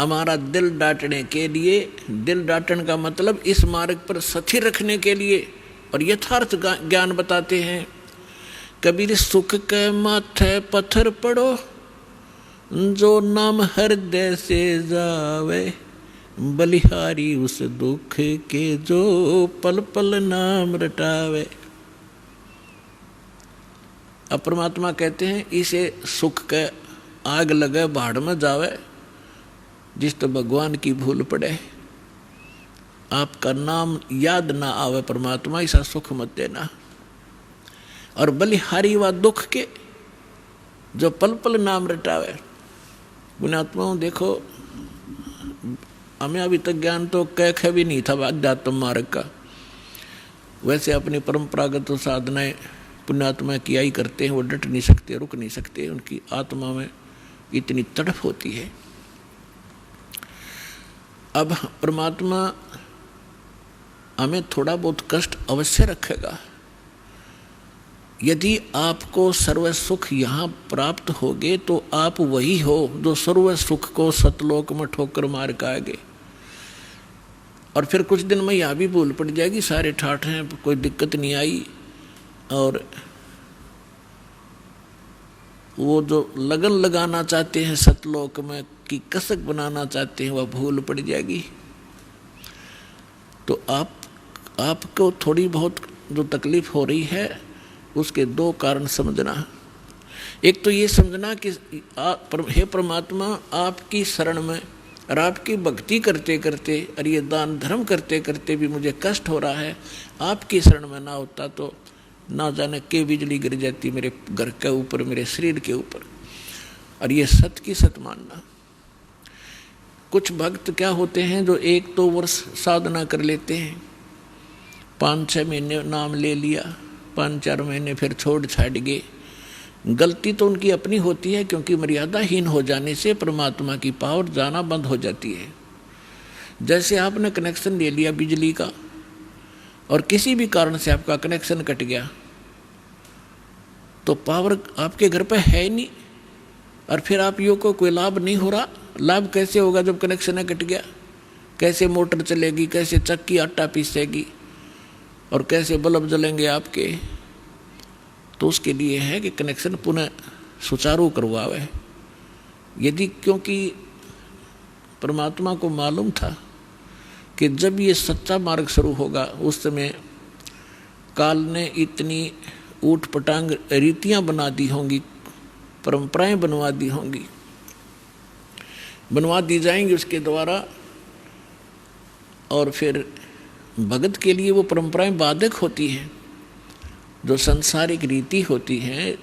हमारा दिल डांटने के लिए, दिल डांटने का मतलब इस मार्ग पर स्थिर रखने के लिए और यथार्थ ज्ञान बताते हैं। कबीर सुख के माथे पत्थर पड़ो, जो नाम हृदय से जावे, बलिहारी उस दुख के जो पल पल नाम रटावे। अब परमात्मा कहते हैं इसे सुख के आग लगे भाड़ में जावे, जिस तो भगवान की भूल पड़े, आपका नाम याद ना आवे परमात्मा, ऐसा सुख मत देना। और बलिहारी व दुख के जो पल पल नाम रटावे। पुण्यात्माओं देखो, हमें अभी तक ज्ञान तो कह भी नहीं था अध्यात्म मार्ग का। वैसे अपनी परंपरागत साधनाएं पुण्यात्मा किया ही करते हैं, वो डट नहीं सकते, रुक नहीं सकते, उनकी आत्मा में इतनी तड़प होती है। अब परमात्मा हमें थोड़ा बहुत कष्ट अवश्य रखेगा। यदि आपको सर्व सुख यहाँ प्राप्त होगे तो आप वही हो जो सर्व सुख को सतलोक में ठोकर मार खाएंगे। और फिर कुछ दिन में यहाँ भी भूल पड़ जाएगी, सारे ठाठ हैं, कोई दिक्कत नहीं आई, और वो जो लगन लगाना चाहते हैं सतलोक में की कसक बनाना चाहते हैं, वह भूल पड़ जाएगी। तो आपको थोड़ी बहुत जो तकलीफ हो रही है उसके दो कारण समझना। एक तो ये समझना कि हे परमात्मा, आपकी शरण में और आपकी भक्ति करते करते और ये दान धर्म करते करते भी मुझे कष्ट हो रहा है। आपकी शरण में ना होता तो ना जाने के बिजली गिर जाती मेरे घर के ऊपर, मेरे शरीर के ऊपर। और ये सत की सत मानना। कुछ भक्त क्या होते हैं जो 1-2 वर्ष साधना कर लेते हैं, 5-6 महीने नाम ले लिया, 5-4 महीने फिर छोड़ छाड़ गए। गलती तो उनकी अपनी होती है, क्योंकि मर्यादाहीन हो जाने से परमात्मा की पावर जाना बंद हो जाती है। जैसे आपने कनेक्शन ले लिया बिजली का और किसी भी कारण से आपका कनेक्शन कट गया, तो पावर आपके घर पर है नहीं, और फिर आप यो को कोई लाभ नहीं हो रहा। लाभ कैसे होगा जब कनेक्शन कट गया? कैसे मोटर चलेगी, कैसे चक्की आटा पीसेगी, और कैसे बल्ब जलेंगे आपके? तो उसके लिए है कि कनेक्शन पुनः सुचारू करवावे। यदि क्योंकि परमात्मा को मालूम था कि जब ये सच्चा मार्ग शुरू होगा उस समय काल ने इतनी ऊट पटांग रीतियां बना दी होंगी, परंपराएं बनवा दी होंगी, बनवा दी जाएंगी उसके द्वारा, और फिर भगत के लिए वो परंपराएं बाधक होती हैं। जो सांसारिक रीति होती है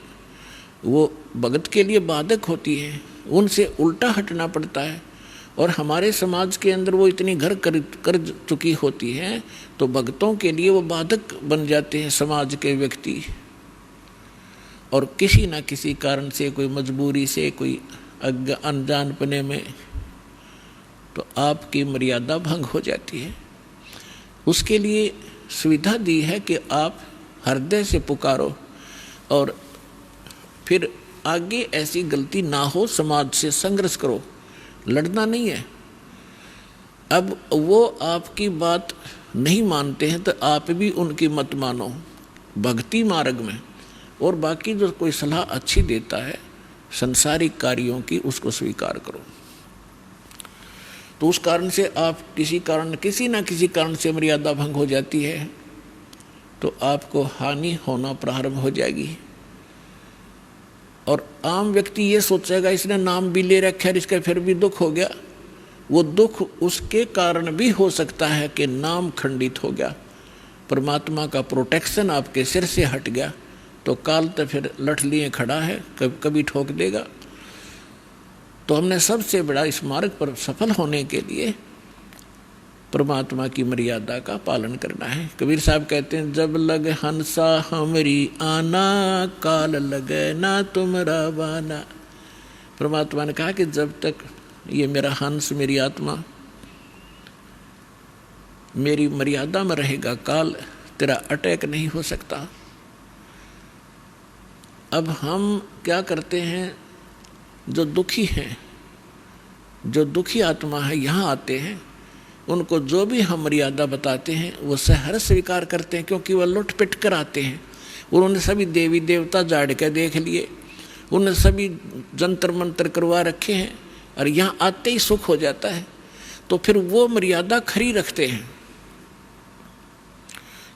वो भगत के लिए बाधक होती है, उनसे उल्टा हटना पड़ता है। और हमारे समाज के अंदर वो इतनी घर कर चुकी होती है, तो भक्तों के लिए वो बाधक बन जाते हैं समाज के व्यक्ति। और किसी न किसी कारण से, कोई मजबूरी से, कोई अनजानपने में, तो आपकी मर्यादा भंग हो जाती है। उसके लिए सुविधा दी है कि आप हृदय से पुकारो, और फिर आगे ऐसी गलती ना हो, समाज से संघर्ष करो, लड़ना नहीं है। अब वो आपकी बात नहीं मानते हैं तो आप भी उनकी मत मानो भक्ति मार्ग में, और बाकी जो कोई सलाह अच्छी देता है संसारिक कार्यों की, उसको स्वीकार करो। तो उस कारण से आप किसी न किसी कारण से मर्यादा भंग हो जाती है, तो आपको हानि होना प्रारंभ हो जाएगी। और आम व्यक्ति ये सोचेगा इसने नाम भी ले रखा है, इसका फिर भी दुख हो गया। वो दुख उसके कारण भी हो सकता है कि नाम खंडित हो गया, परमात्मा का प्रोटेक्शन आपके सिर से हट गया, तो काल तो फिर लठ लिए खड़ा है, कभी ठोक देगा। तो हमने सबसे बड़ा इस मार्ग पर सफल होने के लिए परमात्मा की मर्यादा का पालन करना है। कबीर साहब कहते हैं, जब लग हंसा हमरी आना, काल लगे ना तुमरा बाना। परमात्मा ने कहा कि जब तक ये मेरा हंस, मेरी आत्मा मेरी मर्यादा में रहेगा, काल तेरा अटैक नहीं हो सकता। अब हम क्या करते हैं, जो दुखी हैं जो दुखी आत्मा है यहाँ आते हैं, उनको जो भी हम मर्यादा बताते हैं वो सहर्ष स्वीकार करते हैं, क्योंकि वह लुट पिट कर आते हैं। उन्होंने सभी देवी देवता जाड़ के देख लिए, उन्होंने सभी जंतर मंत्र करवा रखे हैं, और यहाँ आते ही सुख हो जाता है। तो फिर वो मर्यादा खरी रखते हैं,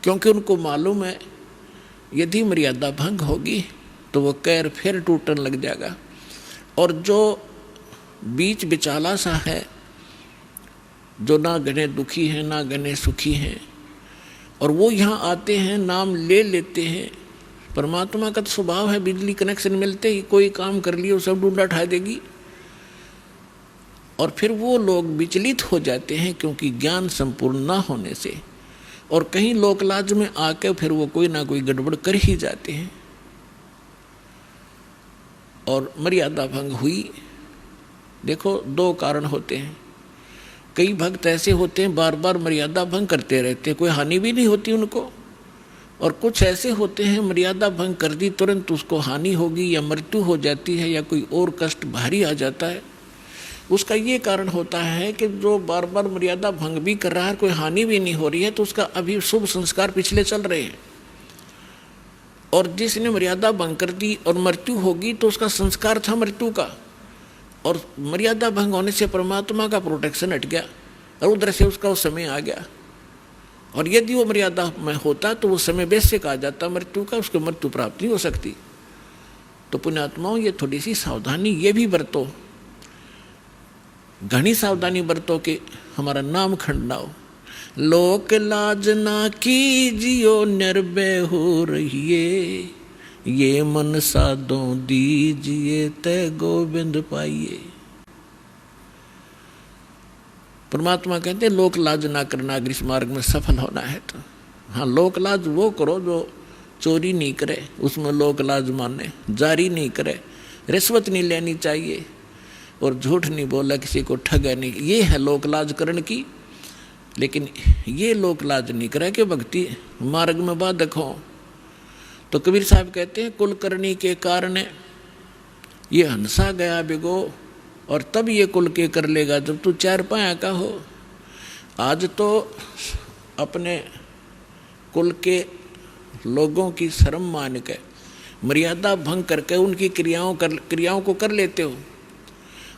क्योंकि उनको मालूम है यदि मर्यादा भंग होगी तो वो कैर फिर टूटने लग जाएगा। और जो बीच बिचाला सा है, जो ना गने दुखी हैं ना गने सुखी हैं, और वो यहाँ आते हैं, नाम ले लेते हैं। परमात्मा का तो स्वभाव है, बिजली कनेक्शन मिलते ही कोई काम कर लिया सब डूडा उठा देगी। और फिर वो लोग विचलित हो जाते हैं, क्योंकि ज्ञान संपूर्ण ना होने से, और कहीं लोकलाज में आके फिर वो कोई ना कोई गड़बड़ कर ही जाते हैं, और मर्यादा भंग हुई। देखो दो कारण होते हैं। कई भक्त ऐसे होते हैं बार बार मर्यादा भंग करते रहते हैं, कोई हानि भी नहीं होती उनको, और कुछ ऐसे होते हैं मर्यादा भंग कर दी तुरंत उसको हानि होगी, या मृत्यु हो जाती है, या कोई और कष्ट भारी आ जाता है। उसका ये कारण होता है कि जो बार बार मर्यादा भंग भी कर रहा है, कोई हानि भी नहीं हो रही है, तो उसका अभी शुभ संस्कार पिछले चल रहे हैं। और जिसने मर्यादा भंग कर दी और मृत्यु होगी तो उसका संस्कार था मृत्यु का, और मर्यादा भंग होने से परमात्मा का प्रोटेक्शन हट गया, और उधर से उसका वो समय आ गया। और यदि वो मर्यादा में होता तो वो समय वैश्य आ जाता मृत्यु का, उसको मृत्यु प्राप्त नहीं हो सकती। तो पुण्यात्माओं, ये थोड़ी सी सावधानी ये भी बरतो, घनी सावधानी बरतो कि हमारा नाम खंड ना हो। लोक लाज ना कीजियो निर्भय हो रहिए, ये मन साधो दीजिए तय गोविंद पाइए। परमात्मा कहते हैं लोक लाज ना करना अगर इस मार्ग में सफल होना है तो। हाँ, लोक लाज वो करो जो चोरी नहीं करे, उसमें लोक लाज माने, जारी नहीं करे, रिश्वत नहीं लेनी चाहिए, और झूठ नहीं बोला, किसी को ठगा नहीं, ये है लोक लाज करण की। लेकिन ये लोक लाज नहीं करे कि भक्ति मार्ग में बाधक हो। तो कबीर साहब कहते हैं कुलकर्णी के कारण ये हंसा गया बिगो, और तब ये कुल के कर लेगा जब तू चार पाया का हो। आज तो अपने कुल के लोगों की शर्म मान के मर्यादा भंग करके उनकी क्रियाओं को कर लेते हो,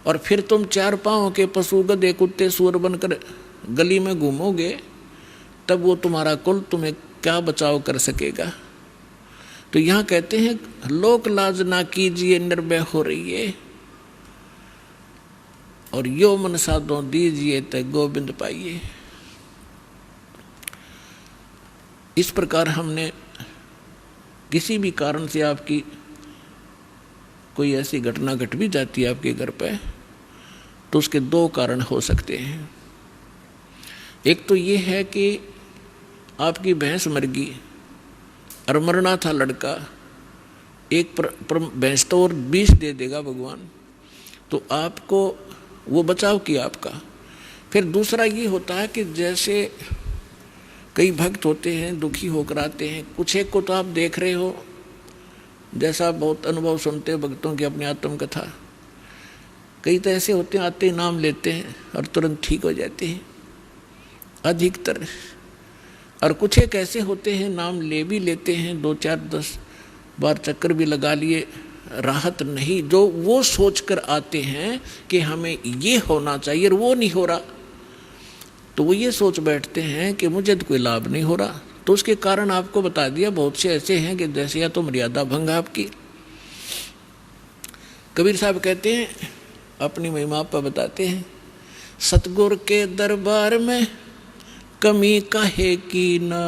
और फिर तुम चार पाँव के पशु गधे कुत्ते सूअर बनकर गली में घूमोगे, तब वो तुम्हारा कुल तुम्हें क्या बचाव कर सकेगा। तो यहाँ कहते हैं लोक लाज ना कीजिए निर्भय हो रही है, और यो मन साधो दीजिए तय गोविंद पाइए। इस प्रकार हमने किसी भी कारण से आपकी कोई ऐसी घटना घट भी जाती है आपके घर पे, तो उसके दो कारण हो सकते हैं। एक तो ये है कि आपकी भैंस मर गई और मरना था लड़का, एक भैंस तो और 20 दे देगा भगवान, तो आपको वो बचाव किया आपका। फिर दूसरा ये होता है कि जैसे कई भक्त होते हैं दुखी होकर आते हैं, कुछ एक को तो आप देख रहे हो, जैसा बहुत अनुभव सुनते हो भक्तों की अपनी आत्मकथा, कई तो ऐसे होते हैं आते ही नाम लेते हैं और तुरंत ठीक हो जाते हैं अधिकतर, और कुछ एक ऐसे होते हैं नाम ले भी लेते हैं, 2 4 10 बार चक्कर भी लगा लिए, राहत नहीं, जो वो सोचकर आते हैं कि हमें ये होना चाहिए और वो नहीं हो रहा, तो वो ये सोच बैठते हैं कि मुझे तो कोई लाभ नहीं हो रहा। तो उसके कारण आपको बता दिया, बहुत से ऐसे हैं कि जैसे या तो मर्यादा भंग आपकी। कबीर साहब कहते हैं, अपनी महिमा पर बताते हैं, सतगुर के दरबार में कमी काहे की ना,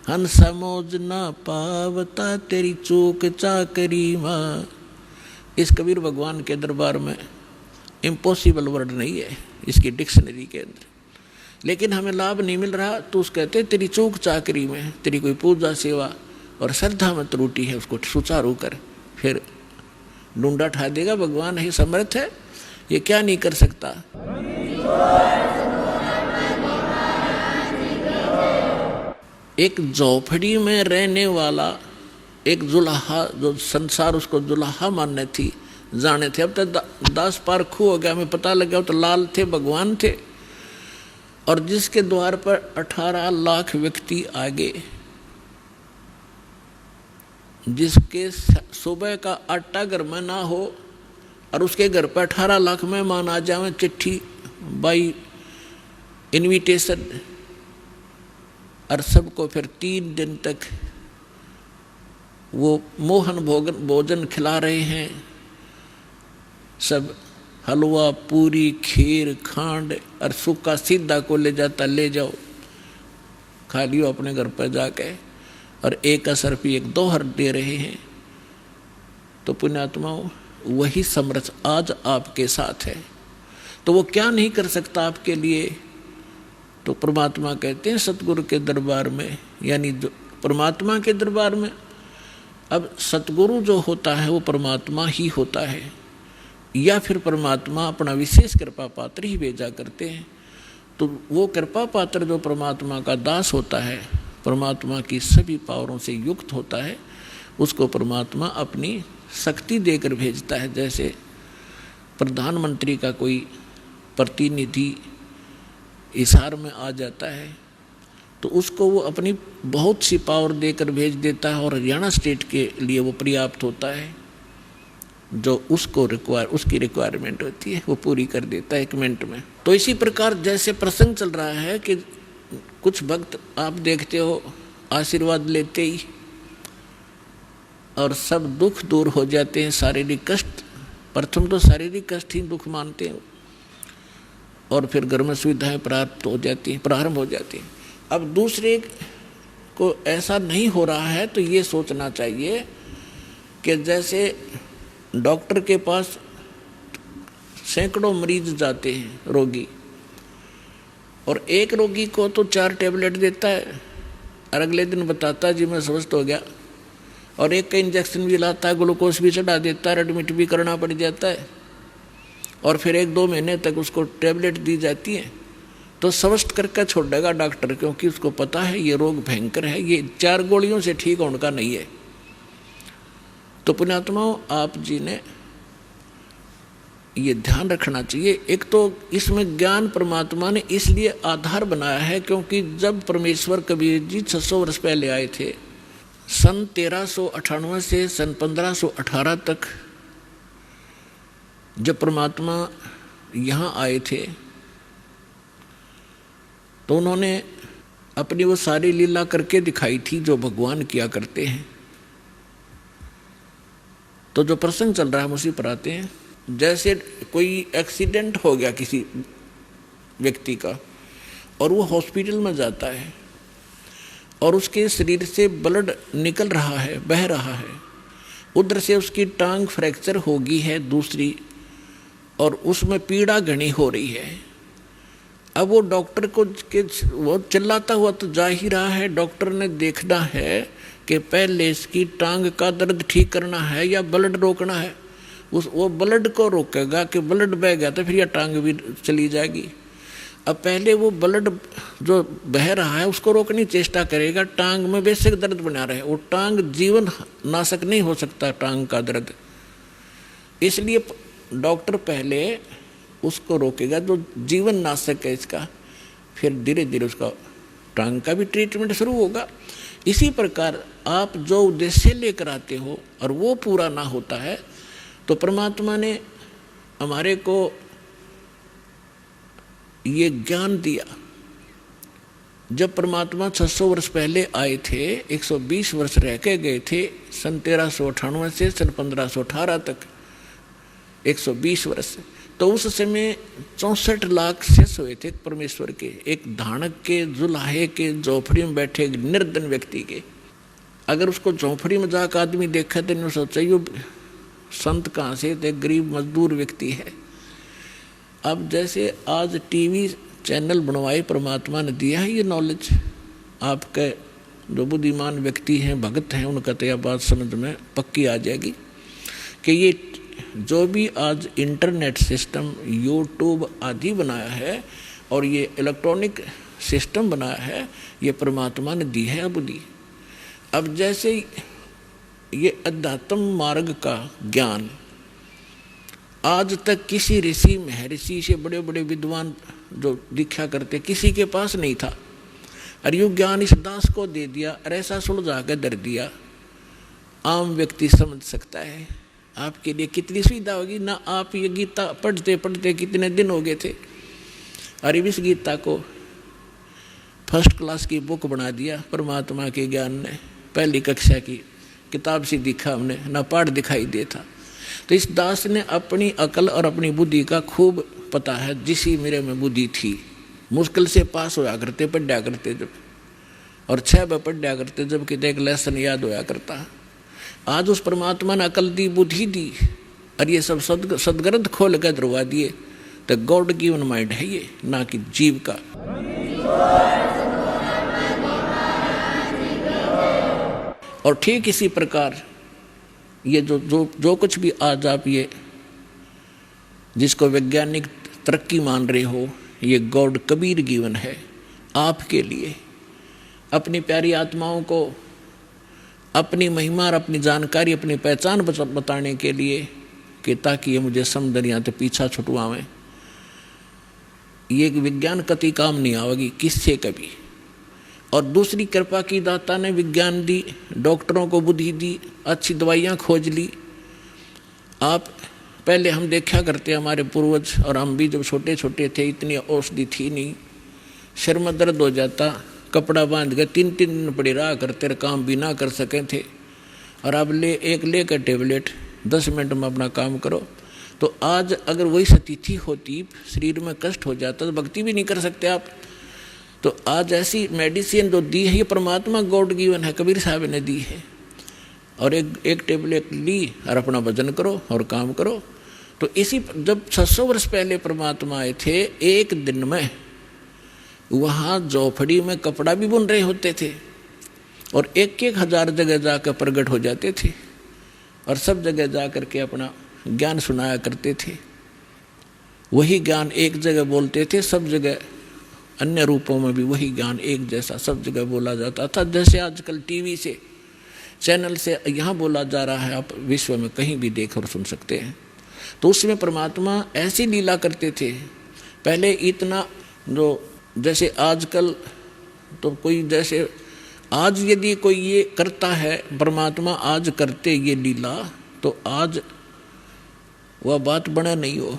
हन समोज ना पावता तेरी चूक चाकरी माँ। इस कबीर भगवान के दरबार में इम्पॉसिबल वर्ड नहीं है इसकी डिक्शनरी के अंदर, लेकिन हमें लाभ नहीं मिल रहा, तो उस कहते तेरी चूक चाकरी में, तेरी कोई पूजा सेवा और श्रद्धा में त्रुटि है, उसको सुचारू कर, फिर डूंडा ठा देगा। भगवान ही समर्थ है, ये क्या नहीं कर सकता। एक झोपड़ी में रहने वाला एक जुलाहा, जो संसार उसको जुलाहा मानने थी, जाने थे। अब तो 10 पारखू हो गया, हमें पता लगा तो लाल थे, भगवान थे। और जिसके द्वार पर 18 लाख व्यक्ति आ गए, जिसके सुबह का आटा घर में ना हो और उसके घर पर 18 लाख मेहमान आ जाए, चिट्ठी बाई इनविटेशन, और सबको फिर 3 दिन तक वो मोहन भोजन खिला रहे हैं। सब हलवा, पूरी, खीर, खांड और सूखा सीधा को ले जाता, ले जाओ खा लियो अपने घर पर जाके, और 1 रुपये 1 दोहर दे रहे हैं। तो पुण्यात्माओं, वही समर्थ आज आपके साथ है, तो वो क्या नहीं कर सकता आपके लिए। तो परमात्मा कहते हैं सतगुरु के दरबार में, यानी जो परमात्मा के दरबार में, अब सतगुरु जो होता है वो परमात्मा ही होता है, या फिर परमात्मा अपना विशेष कृपा पात्र ही भेजा करते हैं। तो वो कृपा पात्र जो परमात्मा का दास होता है, परमात्मा की सभी पावरों से युक्त होता है, उसको परमात्मा अपनी शक्ति देकर भेजता है। जैसे प्रधानमंत्री का कोई प्रतिनिधि हिसार में आ जाता है तो उसको वो अपनी बहुत सी पावर देकर भेज देता है, और हरियाणा स्टेट के लिए वो पर्याप्त होता है। जो उसको उसकी रिक्वायरमेंट होती है वो पूरी कर देता है 1 मिनट में। तो इसी प्रकार जैसे प्रसंग चल रहा है कि कुछ भक्त आप देखते हो आशीर्वाद लेते ही और सब दुख दूर हो जाते हैं, शारीरिक कष्ट, प्रथम तो शारीरिक कष्ट ही दुख मानते हैं, और फिर घर में सुविधाएं प्रारंभ हो जाती हैं। अब दूसरे को ऐसा नहीं हो रहा है तो ये सोचना चाहिए कि जैसे डॉक्टर के पास सैकड़ों मरीज जाते हैं रोगी, और एक रोगी को तो 4 टैबलेट देता है और अगले दिन बताता है जी मैं स्वस्थ हो गया, और एक का इंजेक्शन भी लाता है, ग्लूकोज भी चढ़ा देता है, एडमिट भी करना पड़ जाता है, और फिर 1-2 महीने तक उसको टैबलेट दी जाती है। तो स्वस्थ करके छोड़ेगा डॉक्टर, क्योंकि उसको पता है ये रोग भयंकर है, ये 4 गोलियों से ठीक होने का नहीं है। तो पुण्यात्माओं, आप जी ने ये ध्यान रखना चाहिए। एक तो इसमें ज्ञान परमात्मा ने इसलिए आधार बनाया है क्योंकि जब परमेश्वर कबीर जी 600 वर्ष पहले आए थे, सन 1398 से सन 1518 तक जब परमात्मा यहाँ आए थे, तो उन्होंने अपनी वो सारी लीला करके दिखाई थी जो भगवान किया करते हैं। तो जो प्रसंग चल रहा है हम उसी पर आते हैं। जैसे कोई एक्सीडेंट हो गया किसी व्यक्ति का, और वो हॉस्पिटल में जाता है, और उसके शरीर से ब्लड निकल रहा है, बह रहा है, उधर से उसकी टांग फ्रैक्चर होगी है दूसरी, और उसमें पीड़ा घनी हो रही है। अब वो डॉक्टर को वो चिल्लाता हुआ तो जा ही रहा है, डॉक्टर ने देखना है कि पहले इसकी टांग का दर्द ठीक करना है या ब्लड रोकना है। वो ब्लड को रोकेगा कि ब्लड बह गया तो फिर यह टांग भी चली जाएगी। अब पहले वो ब्लड जो बह रहा है उसको रोकने की चेष्टा करेगा, टांग में बेसिक दर्द बना रहे, वो टांग जीवन नाशक नहीं हो सकता टांग का दर्द, इसलिए डॉक्टर पहले उसको रोकेगा जो जीवन नाशक है इसका, फिर धीरे धीरे उसका टांग का भी ट्रीटमेंट शुरू होगा। इसी प्रकार आप जो उद्देश्य लेकर आते हो और वो पूरा ना होता है, तो परमात्मा ने हमारे को ये ज्ञान दिया। जब परमात्मा 600 वर्ष पहले आए थे, 120 वर्ष रह के गए थे, सन 1398 से सन 1518 तक 120 वर्ष। तो उस समय 64 लाख शिष्य हुए थे परमेश्वर के, एक धानक के, जुलाहे के, झोपड़ी में बैठे निर्धन व्यक्ति के। अगर उसको झोपड़ी में जाकर आदमी देखा तो इन्होंने सोचा ये संत कहाँ से थे, गरीब मजदूर व्यक्ति है। अब जैसे आज टीवी चैनल बनवाए परमात्मा ने दिया है ये नॉलेज, आपके जो बुद्धिमान व्यक्ति हैं, भगत हैं, उनका तो यह बात समझ में पक्की आ जाएगी कि ये जो भी आज इंटरनेट सिस्टम, यूट्यूब आदि बनाया है और ये इलेक्ट्रॉनिक सिस्टम बनाया है, ये परमात्मा ने दी है बुद्धि। अब जैसे ये अध्यात्म मार्ग का ज्ञान आज तक किसी ऋषि महर्षि से बड़े बड़े विद्वान जो दीक्षा करते किसी के पास नहीं था। और यूँ ज्ञान इस दास को दे दिया और ऐसा सुलझा कर धर दिया, आम व्यक्ति समझ सकता है आपके लिए कितनी सुविधा होगी ना। आप ये गीता पढ़ते पढ़ते कितने दिन हो गए थे, और इस गीता को फर्स्ट क्लास की बुक बना दिया परमात्मा के ज्ञान ने। पहली कक्षा की किताब से दिखा हमने, ना पाठ दिखाई देता। तो इस दास ने अपनी अकल और अपनी बुद्धि का खूब पता है, जिसी मेरे में बुद्धि थी। मुश्किल से पास होया करते, पढ़ा करते जब, और 6 बार पढ़ा करते जब कि एक लेसन याद होया करता। आज उस परमात्मा ने अकल दी, बुद्धि दी, और ये सब सदग्रंथ खोल कर दरवा दिए। तो गॉड गिवन माइंड है ये, ना कि जीव का। और ठीक इसी प्रकार ये जो कुछ भी आज आप ये जिसको वैज्ञानिक तरक्की मान रहे हो, ये गॉड कबीर गिवन है आपके लिए, अपनी प्यारी आत्माओं को अपनी महिमा और अपनी जानकारी, अपनी पहचान बताने के लिए, कि ताकि ये मुझे समदरिया तो पीछा छुटवावें। ये विज्ञान कति काम नहीं आवेगी किससे कभी। और दूसरी कृपा की दाता ने विज्ञान दी, डॉक्टरों को बुद्धि दी, अच्छी दवाइयाँ खोज ली। आप पहले हम देखा करते हमारे पूर्वज, और हम भी जब छोटे छोटे थे इतनी औषधि थी नहीं, सिर में दर्द हो जाता, कपड़ा बांध के 3-3 दिन पड़ी रहा करते, काम भी ना कर सके थे। और अब लेकर टेबलेट 10 मिनट में अपना काम करो। तो आज अगर वही स्थिति होती, शरीर में कष्ट हो जाता, तो भक्ति भी नहीं कर सकते आप। तो आज ऐसी मेडिसिन जो दी है ये परमात्मा गॉड गिवन है, कबीर साहब ने दी है। और एक टेबलेट ली और अपना भजन करो और काम करो। तो इसी जब 600 वर्ष पहले परमात्मा आए थे, एक दिन में वहाँ झोपड़ी में कपड़ा भी बुन रहे होते थे, और 1-1 हज़ार जगह जाकर प्रकट हो जाते थे, और सब जगह जा कर के अपना ज्ञान सुनाया करते थे। वही ज्ञान एक जगह बोलते थे, सब जगह अन्य रूपों में भी वही ज्ञान एक जैसा सब जगह बोला जाता था। जैसे आजकल टीवी से, चैनल से यहाँ बोला जा रहा है, आप विश्व में कहीं भी देख और सुन सकते हैं। तो उसमें परमात्मा ऐसी लीला करते थे। पहले इतना जो जैसे आजकल तो कोई, जैसे आज यदि कोई ये करता है, परमात्मा आज करते ये लीला, तो आज वह बात बना नहीं हो।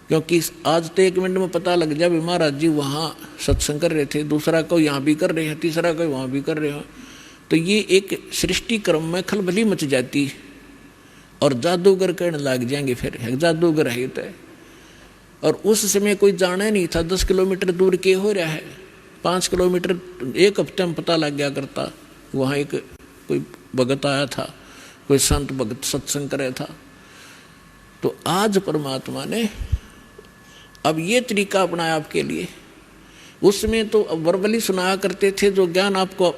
क्योंकि आज तो 1 मिनट में पता लग जाए महाराज जी वहाँ सत्संग कर रहे थे, दूसरा को यहाँ भी कर रहे हैं, तीसरा को वहाँ भी कर रहे हो। तो ये एक सृष्टि क्रम में खलबली मच जाती, और जादूगर कहने लग जाएंगे फिर जादूगर है तो। और उस समय कोई जाना नहीं था 10 किलोमीटर दूर के हो रहा है, 5 किलोमीटर 1 हफ्ते में पता लग गया करता। वहाँ एक कोई भगत आया था, कोई संत भगत सत्संग कर रहा था। तो आज परमात्मा ने अब ये तरीका अपनाया आपके लिए। उसमें तो वर्बली सुनाया करते थे, जो ज्ञान आपको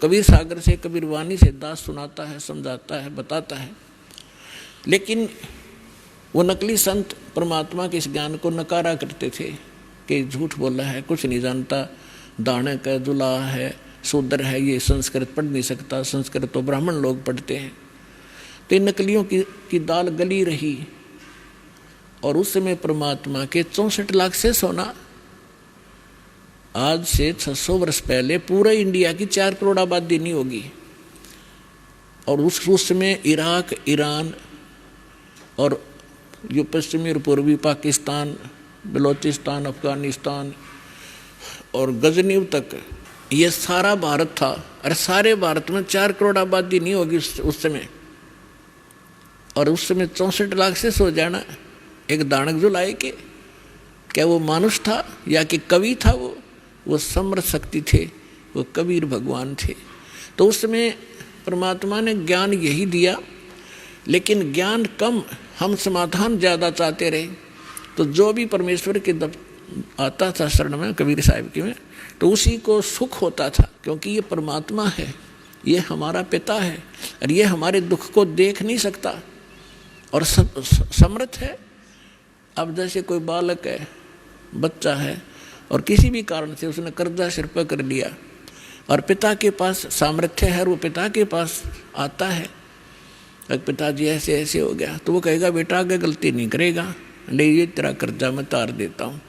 कबीर सागर से, कबीर वाणी से दास सुनाता है, समझाता है, बताता है। लेकिन वो नकली संत परमात्मा के इस ज्ञान को नकारा करते थे कि झूठ बोला है, कुछ नहीं जानता, दानक है, दुल्हा है, शूद्र है, ये संस्कृत पढ़ नहीं सकता, संस्कृत तो ब्राह्मण लोग पढ़ते हैं। तो इन नकलियों की दाल गली रही। और उस समय परमात्मा के 64 लाख से सोना, आज से 600 वर्ष पहले पूरे इंडिया की 4 करोड़ आबादी नहीं होगी। और उस समय इराक, ईरान और जो पश्चिमी और पूर्वी पाकिस्तान, बलोचिस्तान, अफगानिस्तान और गजनीव तक, ये सारा भारत था। और सारे भारत में 4 करोड़ आबादी नहीं होगी उस समय। और उस समय 64 लाख से सो जाना एक दानक जो लाए के, क्या वो मानुष था या कि कवि था? वो समर्थ शक्ति थे, वो कबीर भगवान थे। तो उस समय परमात्मा ने ज्ञान यही दिया, लेकिन ज्ञान कम, हम समाधान ज़्यादा चाहते रहे। तो जो भी परमेश्वर के आता था शरण में, कबीर साहिब की में, तो उसी को सुख होता था, क्योंकि ये परमात्मा है, ये हमारा पिता है, और ये हमारे दुख को देख नहीं सकता और समर्थ है। अब जैसे कोई बालक है, बच्चा है, और किसी भी कारण से उसने कर्जा सिर पर कर लिया, और पिता के पास सामर्थ्य है, और वो पिता के पास आता है, अगर पिताजी ऐसे ऐसे हो गया तो वो कहेगा बेटा आगे गलती नहीं करेगा, ले ये तेरा कर्जा मैं तार देता हूँ,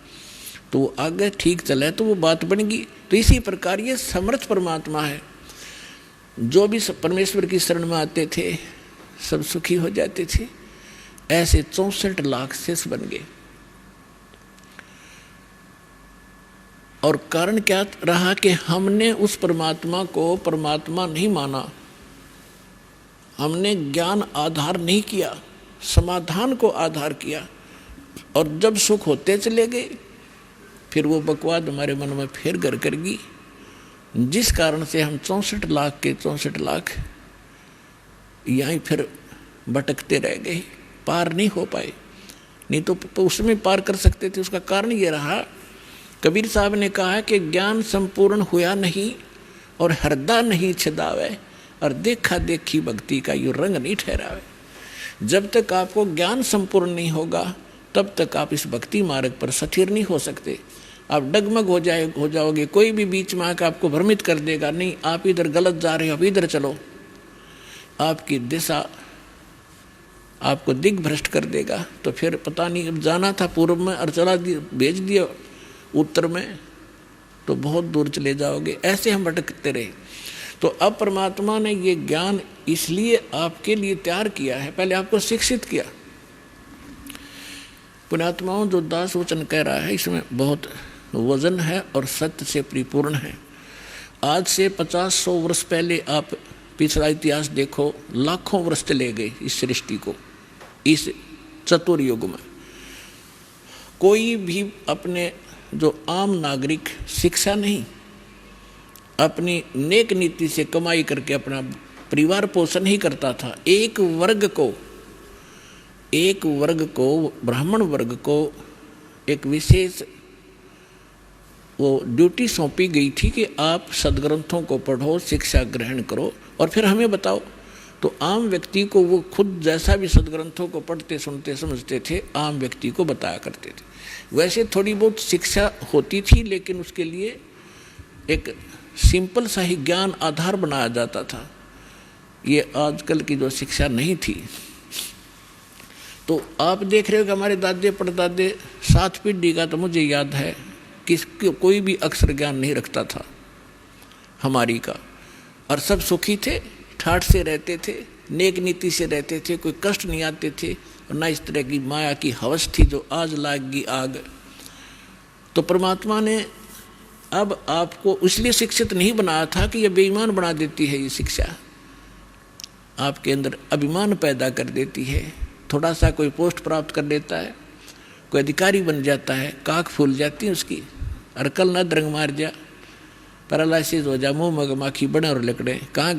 तो वो आगे ठीक चले तो वो बात बनेगी। तो इसी प्रकार ये समर्थ परमात्मा है, जो भी परमेश्वर की शरण में आते थे सब सुखी हो जाते थे। ऐसे 64 लाख शेष बन गए। और कारण क्या रहा कि हमने उस परमात्मा को परमात्मा नहीं माना, हमने ज्ञान आधार नहीं किया, समाधान को आधार किया। और जब सुख होते चले गए फिर वो बकवाद हमारे मन में फिर घर कर गई, जिस कारण से हम 64 लाख के 64 लाख यहीं फिर भटकते रह गए, पार नहीं हो पाए। नहीं तो उसमें पार कर सकते थे। उसका कारण ये रहा, कबीर साहब ने कहा है कि ज्ञान संपूर्ण हुआ नहीं और हृदय नहीं छदावे, और देखा देखी भक्ति का यूँ रंग नहीं ठहरावे। जब तक आपको ज्ञान संपूर्ण नहीं होगा तब तक आप इस भक्ति मार्ग पर स्थिर नहीं हो सकते। आप डगमग हो जाओगे। कोई भी बीच में आकर आपको भ्रमित कर देगा, नहीं आप इधर गलत जा रहे हो, आप इधर चलो, आपकी दिशा आपको दिग्भ्रष्ट कर देगा। तो फिर पता नहीं, अब जाना था पूर्व में और चला भेज दिया उत्तर में, तो बहुत दूर चले जाओगे। ऐसे हम भटकते रहे। तो अब परमात्मा ने ये ज्ञान इसलिए आपके लिए तैयार किया है, पहले आपको शिक्षित किया। पुण्यात्माओं, जो दास वचन कह रहा है इसमें बहुत वजन है और सत्य से परिपूर्ण है। आज से 50-100 वर्ष पहले आप पिछला इतिहास देखो, लाखों वर्ष चले गए इस सृष्टि को, इस चतुर्युग में। कोई भी अपने जो आम नागरिक शिक्षा नहीं, अपनी नेक नीति से कमाई करके अपना परिवार पोषण ही करता था। एक वर्ग को ब्राह्मण वर्ग को एक विशेष वो ड्यूटी सौंपी गई थी कि आप सदग्रंथों को पढ़ो, शिक्षा ग्रहण करो और फिर हमें बताओ। तो आम व्यक्ति को वो खुद जैसा भी सदग्रंथों को पढ़ते सुनते समझते थे, आम व्यक्ति को बताया करते थे। वैसे थोड़ी बहुत शिक्षा होती थी, लेकिन उसके लिए एक सिंपल सा ही ज्ञान आधार बनाया जाता था। ये आजकल की जो शिक्षा नहीं थी। तो आप देख रहे हो कि हमारे दादे परदादे 7 पीढ़ी का, तो मुझे याद है कि कोई भी अक्षर ज्ञान नहीं रखता था हमारी का, और सब सुखी थे, ठाठ से रहते थे, नेक नीति से रहते थे, कोई कष्ट नहीं आते थे, और ना इस तरह की माया की हवस थी जो आज लागी आग। तो परमात्मा ने अब आपको इसलिए शिक्षित नहीं बनाया था कि यह बेईमान बना देती है। ये शिक्षा आपके अंदर अभिमान पैदा कर देती है। थोड़ा सा कोई पोस्ट प्राप्त कर लेता है, कोई अधिकारी बन जाता है, काख फूल जाती है उसकी, अरकल न द्रंग मार जा, पैरालिसिस हो जा, मुँह मगमाखी बने और लकड़े, कहाँ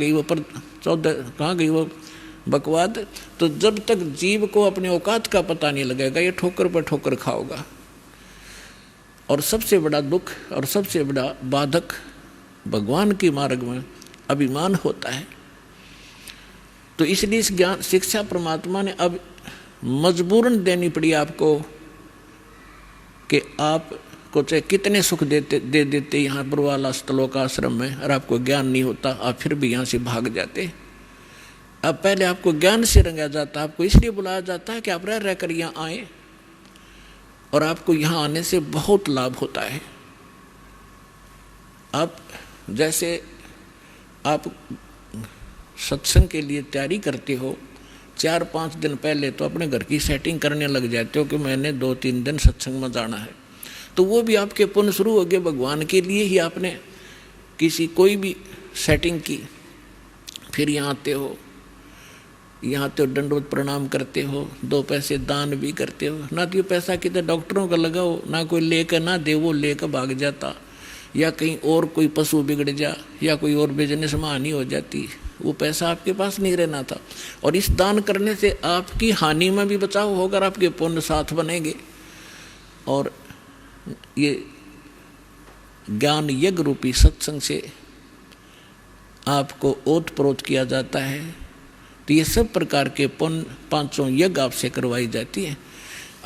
गई वो बकवाद। तो जब तक जीव को अपने औकात का पता नहीं लगेगा, ये ठोकर पर ठोकर खाओगा। और सबसे बड़ा दुख और सबसे बड़ा बाधक भगवान के मार्ग में अभिमान होता है। तो इसलिए इस ज्ञान शिक्षा परमात्मा ने अब मजबूरन देनी पड़ी आपको कि आपको चाहे कितने सुख दे देते यहाँ पर वाला स्थलों का आश्रम में, और आपको ज्ञान नहीं होता, आप फिर भी यहाँ से भाग जाते। अब पहले आपको ज्ञान से रंगा जाता, आपको इसलिए बुलाया जाता है कि आप रह कर यहाँ आए, और आपको यहाँ आने से बहुत लाभ होता है। आप जैसे आप सत्संग के लिए तैयारी करते हो, 4-5 दिन पहले तो अपने घर की सेटिंग करने लग जाते हो कि मैंने 2-3 दिन सत्संग में जाना है। तो वो भी आपके पुण्य शुरू हो गए। भगवान के लिए ही आपने किसी कोई भी सेटिंग की, फिर यहाँ आते हो, यहाँ तो दंडवत प्रणाम करते हो, 2 पैसे दान भी करते हो। ना तो ये पैसा कितने डॉक्टरों का लगाओ, ना कोई लेकर ना दे, वो लेकर भाग जाता, या कहीं और कोई पशु बिगड़ जा, या कोई और बिजनेस में हानि हो जाती, वो पैसा आपके पास नहीं रहना था। और इस दान करने से आपकी हानि में भी बचाव होगा, आपके पुण्य साथ बनेंगे। और ये ज्ञान यज्ञ रूपी सत्संग से आपको ओतप्रोत किया जाता है। तो ये सब प्रकार के पुण्य 5 यज्ञ आपसे करवाई जाती हैं।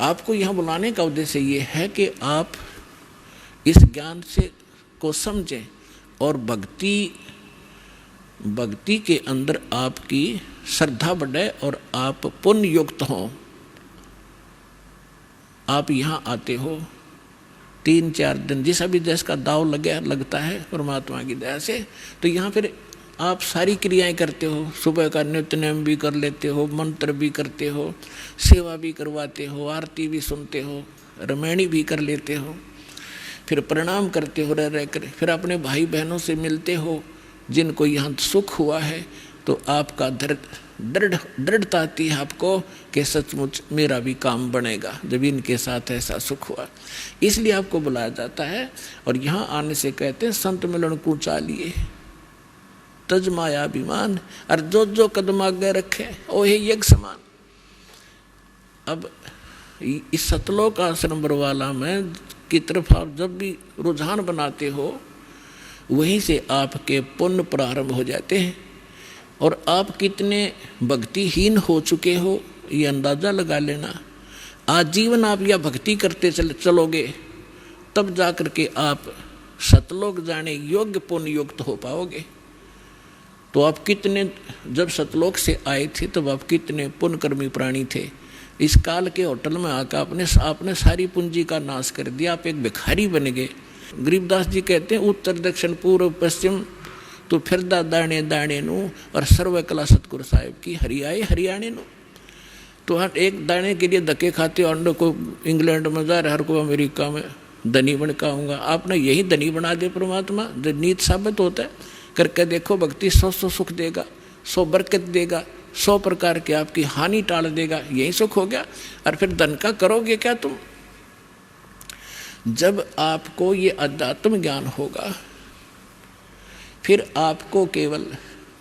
आपको यहाँ बुलाने का उद्देश्य ये है कि आप इस ज्ञान से को समझें और भक्ति के अंदर आपकी श्रद्धा बढ़े और आप पुण्य युक्त हों। आप यहाँ आते हो 3-4 दिन, जैसा भी देश का दाव लगता है परमात्मा की दया से, तो यहाँ फिर आप सारी क्रियाएं करते हो। सुबह का नित्य नेम भी कर लेते हो, मंत्र भी करते हो, सेवा भी करवाते हो, आरती भी सुनते हो, रामायणी भी कर लेते हो, फिर प्रणाम करते हो रह कर, फिर अपने भाई बहनों से मिलते हो जिनको यहाँ सुख हुआ है, तो आपका दृढ़ता आती है आपको कि सचमुच मेरा भी काम बनेगा जब इनके साथ ऐसा सुख हुआ। इसलिए आपको बुलाया जाता है। और यहाँ आने से कहते हैं संत मिलन को चालिए तज माया अभिमान, और जो कदम आगे रखे ओहे यज्ञ समान। अब इस सतलोक आश्रम बरवाला में की तरफ आप जब भी रुझान बनाते हो, वहीं से आपके पुण्य प्रारंभ हो जाते हैं। और आप कितने भक्तिहीन हो चुके हो ये अंदाज़ा लगा लेना। आजीवन आप यह भक्ति करते चलोगे, तब जा कर के आप सतलोक जाने योग्य पुण्य युक्त हो पाओगे। तो आप कितने, जब सतलोक से आए थे तब आप कितने पुण्यकर्मी प्राणी थे। इस काल के होटल में आकर आपने सारी पूंजी का नाश कर दिया, आप एक भिखारी बन गए। गरीबदास जी कहते हैं उत्तर दक्षिण पूर्व पश्चिम तो फिरदा दाणे दाणे नू, और सर्व कला सतगुरु साहिब की हरियाए हरियाणे नू। तो हर एक दाने के लिए धक्के खाते, और को इंग्लैंड में जा रहा, हर को अमेरिका में धनी बन का आऊँगा। आपने यही धनी बना दे परमात्मा, जो नीत साबित होता है। करके देखो, भक्ति 100 सुख देगा, 100 बरकत देगा, 100 प्रकार की आपकी हानि टाल देगा, यही सुख हो गया। और फिर धन का करोगे क्या तुम? जब आपको ये अध्यात्म ज्ञान होगा, फिर आपको केवल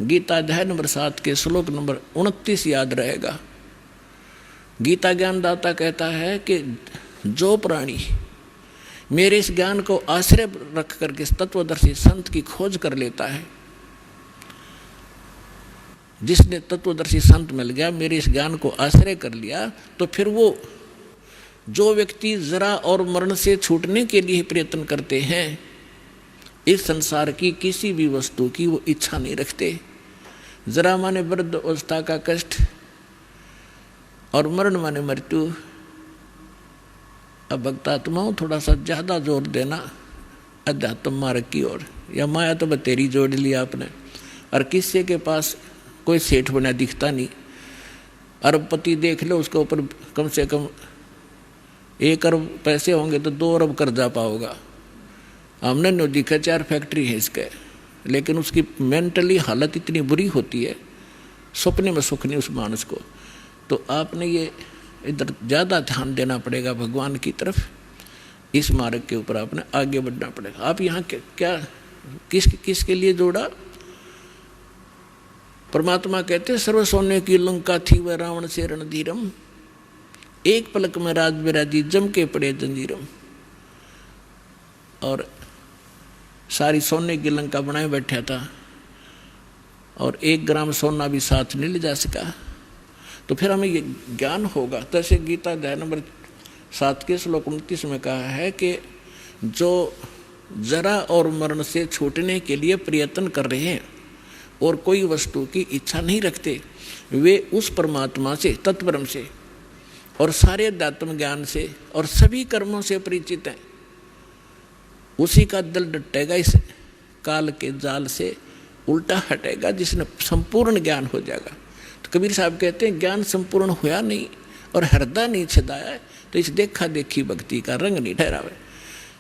गीता अध्याय नंबर 7 के श्लोक नंबर 29 याद रहेगा। गीता ज्ञानदाता कहता है कि जो प्राणी मेरे इस ज्ञान को आश्रय रख करके तत्वदर्शी संत की खोज कर लेता है, जिसने तत्वदर्शी संत मिल गया, मेरे इस ज्ञान को आश्रय कर लिया, तो फिर वो जो व्यक्ति जरा और मरण से छूटने के लिए प्रयत्न करते हैं, इस संसार की किसी भी वस्तु की वो इच्छा नहीं रखते। जरा माने वृद्ध अवस्था का कष्ट और मरण माने मृत्यु। अब भक्तात्माओं थोड़ा सा ज्यादा जोर देना अध्यात्म मार्ग की ओर। या माया तो बतेरी जोड़ लिया आपने, और किसी के पास कोई सेठ बना दिखता नहीं। अरबपति देख लो, उसके ऊपर कम से कम 1 अरब पैसे होंगे तो 2 अरब कर्जा पाओगा। हमने नो दिखा 4 फैक्ट्री है इसके, लेकिन उसकी मेंटली हालत इतनी बुरी होती है, सपने में सुख नहीं उस मानस को। तो आपने ये इधर ज़्यादा ध्यान देना पड़ेगा भगवान की तरफ। इस मार्ग के ऊपर आपने आगे बढ़ना पड़ेगा। आप यहाँ क्या किसके लिए जोड़ा? परमात्मा कहते हैं सर्व सोने की लंका थी वह रावण से रणधीरम, एक पलक में राज विराजी जम के पड़े जंजीरम। और सारी सोने की लंका बनाए बैठा था, और 1 ग्राम सोना भी साथ नहीं ले जा सका। तो फिर हमें ये ज्ञान होगा। तैसे गीता अध्याय नंबर 7 के श्लोक 29 में कहा है कि जो जरा और मरण से छूटने के लिए प्रयत्न कर रहे हैं और कोई वस्तु की इच्छा नहीं रखते, वे उस परमात्मा से, तत्परम से और सारे अध्यात्म ज्ञान से और सभी कर्मों से परिचित हैं। उसी का दिल डटेगा, इस काल के जाल से उल्टा हटेगा, जिसने संपूर्ण ज्ञान हो जाएगा। तो कबीर साहब कहते हैं ज्ञान संपूर्ण हुआ नहीं और हृदय नहीं छिदाया है, तो इस देखा देखी भक्ति का रंग नहीं ठहरावे।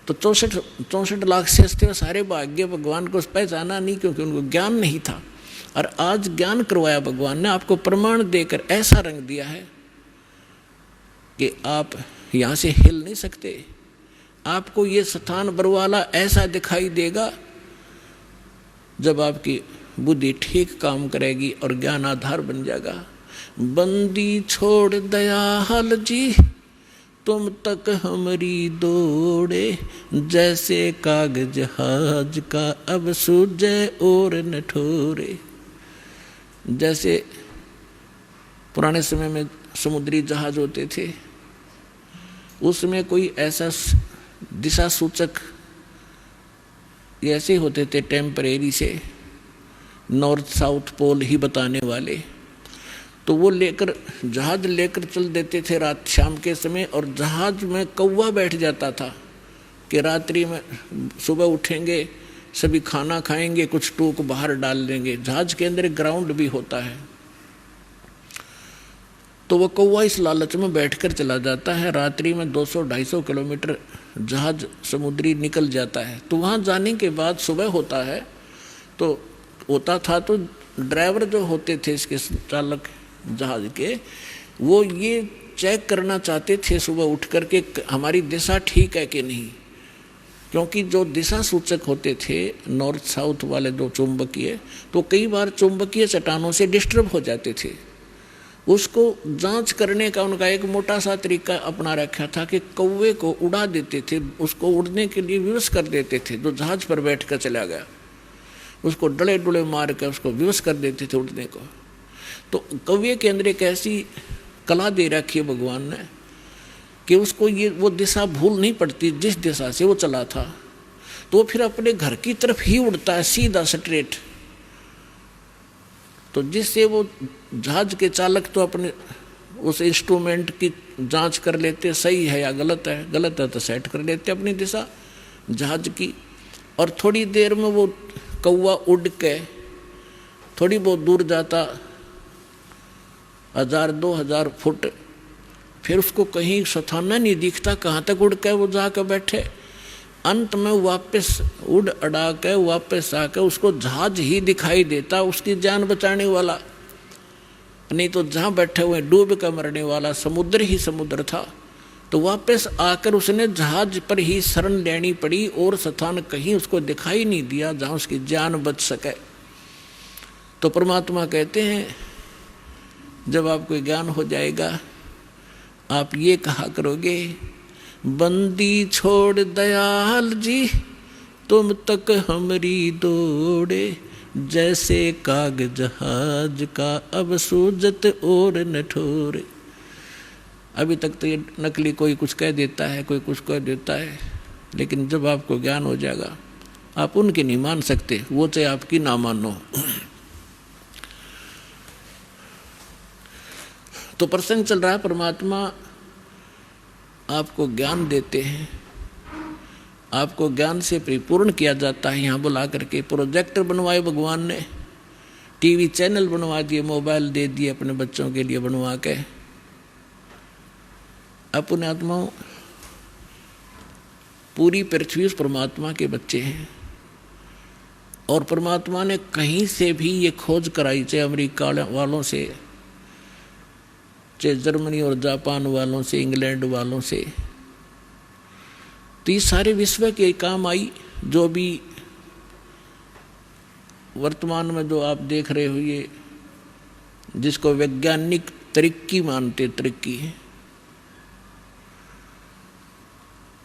तो 64 लाख शेष थे, सारे भाग्य भगवान को पहचाना नहीं, क्योंकि उनको ज्ञान नहीं था। और आज ज्ञान करवाया भगवान ने, आपको प्रमाण देकर ऐसा रंग दिया है कि आप यहाँ से हिल नहीं सकते। आपको ये स्थान बरवाला ऐसा दिखाई देगा जब आपकी बुद्धि ठीक काम करेगी और ज्ञान आधार बन जाएगा। बंदी छोड़ दयाल जी तुम तक हमारी दौड़े, जैसे कागज जहाज का अब सूझे और न ठोरे। जैसे पुराने समय में समुद्री जहाज होते थे, उसमें कोई ऐसा दिशा सूचक ऐसे होते थे टेम्परेरी से, नॉर्थ साउथ पोल ही बताने वाले। तो वो लेकर जहाज लेकर चल देते थे रात शाम के समय, और जहाज में कौवा बैठ जाता था कि रात्रि में सुबह उठेंगे, सभी खाना खाएंगे, कुछ टूक बाहर डाल देंगे। जहाज के अंदर ग्राउंड भी होता है। तो वो कौवा इस लालच में बैठकर चला जाता है। रात्रि में 200-250 किलोमीटर जहाज समुद्री निकल जाता है। तो वहाँ जाने के बाद सुबह होता है, तो होता था तो ड्राइवर जो होते थे इसके चालक जहाज के, वो ये चेक करना चाहते थे सुबह उठ कर के हमारी दिशा ठीक है कि नहीं, क्योंकि जो दिशा सूचक होते थे नॉर्थ साउथ वाले जो चुंबकीय, तो कई बार चुंबकीय चट्टानों से डिस्टर्ब हो जाते थे। उसको जांच करने का उनका एक मोटा सा तरीका अपना रखा था कि कौवे को उड़ा देते थे, उसको उड़ने के लिए विवश कर देते थे। जो जहाज पर बैठ कर चला गया उसको डले डुले मार कर उसको विवश कर देते थे उड़ने को। तो कौवे के अंदर एक ऐसी कला दे रखी है भगवान ने कि उसको ये वो दिशा भूल नहीं पड़ती जिस दिशा से वो चला था, तो फिर अपने घर की तरफ ही उड़ता है सीधा स्ट्रेट। तो जिससे वो जहाज के चालक तो अपने उस इंस्ट्रूमेंट की जांच कर लेते सही है या गलत है, गलत है तो सेट कर लेते अपनी दिशा जहाज की। और थोड़ी देर में वो कौवा उड़ के थोड़ी बहुत दूर जाता, 1000-2000 फुट, फिर उसको कहीं सथाना नहीं दिखता कहाँ तक उड़ के वो जाकर बैठे। अंत में वापस उड़ अड़ा के वापस आकर उसको जहाज ही दिखाई देता, उसकी जान बचाने वाला, नहीं तो जहाँ बैठे हुए डूब कर मरने वाला समुद्र ही समुद्र था। तो वापस आकर उसने जहाज पर ही शरण लेनी पड़ी और स्थान कहीं उसको दिखाई नहीं दिया जहाँ उसकी जान बच सके। तो परमात्मा कहते हैं जब आपको ज्ञान हो जाएगा आप ये कहा करोगे, बंदी छोड़ दयाल जी तुम तक हमरी दौड़े, जैसे काग जहाज का अब सूजत और न ठोरे। अभी तक तो ये नकली कोई कुछ कह देता है, कोई कुछ कह देता है, लेकिन जब आपको ज्ञान हो जाएगा आप उनकी नहीं मान सकते, वो चाहे आपकी ना मानो। तो प्रसंग चल रहा है, परमात्मा आपको ज्ञान देते हैं, आपको ज्ञान से परिपूर्ण किया जाता है। यहाँ बुला करके प्रोजेक्टर बनवाए भगवान ने, टीवी चैनल बनवा दिए, मोबाइल दे दिए अपने बच्चों के लिए बनवा के। अपने आत्माओं पूरी पृथ्वी उस परमात्मा के बच्चे हैं, और परमात्मा ने कहीं से भी ये खोज कराई, चाहे अमेरिका वालों से, चाहे जर्मनी और जापान वालों से, इंग्लैंड वालों से, तो ये सारे विश्व के काम आई। जो भी वर्तमान में जो आप देख रहे हो ये जिसको वैज्ञानिक तरक्की मानते, तरक्की है।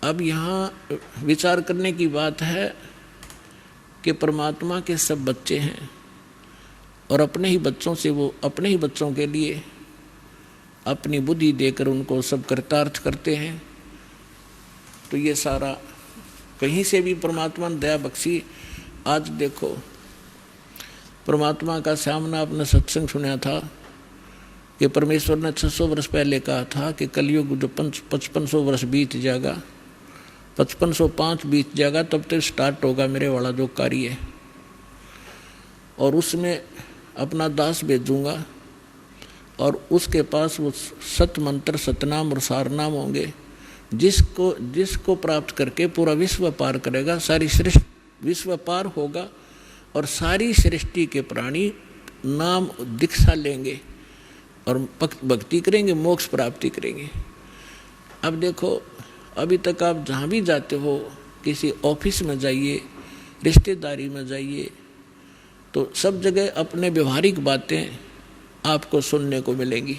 अब यहाँ विचार करने की बात है कि परमात्मा के सब बच्चे हैं और अपने ही बच्चों से वो अपने ही बच्चों के लिए अपनी बुद्धि देकर उनको सब कृतार्थ करते हैं। तो ये सारा कहीं से भी परमात्मा ने दया बख्शी। आज देखो परमात्मा का सामना आपने सत्संग सुना था कि परमेश्वर ने 600 वर्ष पहले कहा था कि कलयुग जो 5500 वर्ष बीत जाएगा, 5505 बीत जाएगा, तब तक स्टार्ट होगा मेरे वाला जो कार्य है, और उसमें अपना दास भेजूंगा और उसके पास वो सत मंत्र, सतनाम और सारनाम होंगे, जिसको प्राप्त करके पूरा विश्व पार करेगा, सारी सृष्टि विश्व पार होगा और सारी सृष्टि के प्राणी नाम दीक्षा लेंगे और भक्ति करेंगे, मोक्ष प्राप्ति करेंगे। अब देखो अभी तक आप जहाँ भी जाते हो, किसी ऑफिस में जाइए, रिश्तेदारी में जाइए, तो सब जगह अपने व्यवहारिक बातें आपको सुनने को मिलेंगी।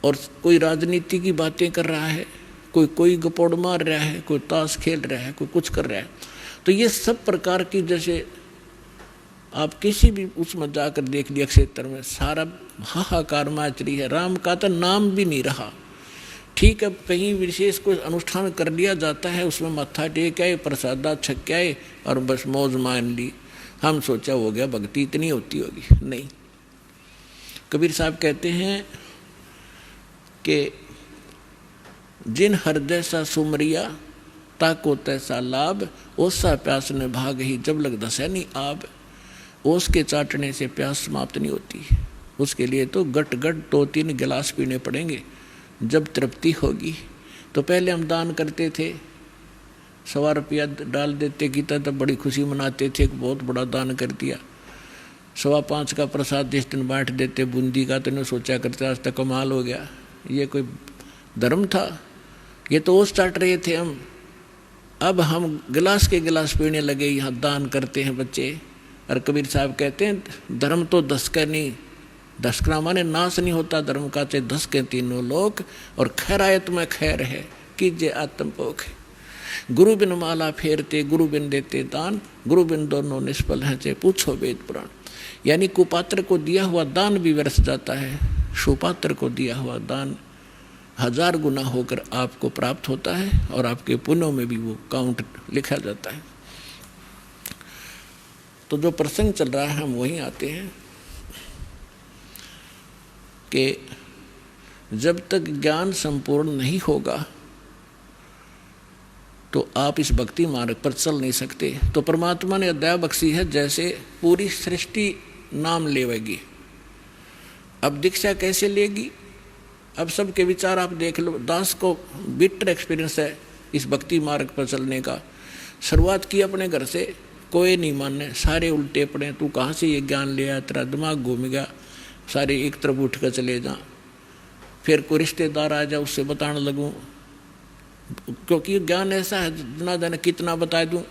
और कोई राजनीति की बातें कर रहा है, कोई गपोड़ मार रहा है, कोई ताश खेल रहा है, कोई कुछ कर रहा है। तो ये सब प्रकार की, जैसे आप किसी भी उसमें जाकर देख लिया क्षेत्र में, सारा हाहाकार मच रही है, राम का तो नाम भी नहीं रहा। ठीक है, कहीं विशेष कोई अनुष्ठान कर लिया जाता है, उसमें मत्था टेक आए, प्रसादा छक आए और बस मौज मान ली। हम सोचा हो गया भक्ति इतनी होती होगी, नहीं। कबीर साहब कहते हैं कि जिन हृदय सा सुमरिया ताको तैसा लाभ, ओसा प्यास ने भाग ही जब लग दसैनी आब। ओस के चाटने से प्यास समाप्त नहीं होती, उसके लिए तो गट गट 2-3 गिलास पीने पड़ेंगे जब तृप्ति होगी। तो पहले हम दान करते थे, 100 रुपया डाल देते गीता, तब बड़ी खुशी मनाते थे, बहुत बड़ा दान कर दिया। 5.25 का प्रसाद जिस दिन बांट देते बूंदी का, तो सोचा करते आज तक कमाल हो गया, ये कोई धर्म था, ये तो ओस चाट रहे थे हम। अब हम गिलास के गिलास पीने लगे, यहाँ दान करते हैं बच्चे। और कबीर साहब कहते हैं धर्म तो दसके नहीं, दसकना माने नाश नहीं होता धर्म का, चाहे 10 के 3 लोक, और खैरायत में खैर है कीजिए आत्मपोख। गुरु बिन माला फेरते, गुरु बिन देते दान, गुरु बिन दोनों निष्फल हैं चाहे पूछो वेद पुराण। यानी कुपात्र को दिया हुआ दान भी व्यर्थ जाता है, सुपात्र को दिया हुआ दान 1000 गुना होकर आपको प्राप्त होता है, और आपके पुण्यों में भी वो काउंट लिखा जाता है। तो जो प्रसंग चल रहा है हम वहीं आते हैं कि जब तक ज्ञान संपूर्ण नहीं होगा तो आप इस भक्ति मार्ग पर चल नहीं सकते। तो परमात्मा ने दया बख्शी है, जैसे पूरी सृष्टि नाम लेवेगी। अब दीक्षा कैसे लेगी? अब सबके विचार आप देख लो। दास को बिटर एक्सपीरियंस है इस भक्ति मार्ग पर चलने का। शुरुआत की अपने घर से, कोई नहीं माने, सारे उल्टे पड़े, तू कहाँ से ये ज्ञान ले आया, तेरा दिमाग घूम गया, सारे एक तरफ उठ कर चले जा। फिर कोई रिश्तेदार आ जाए, उससे बताने लगूँ, क्योंकि ज्ञान ऐसा है ना जाने कितना बता दूँ।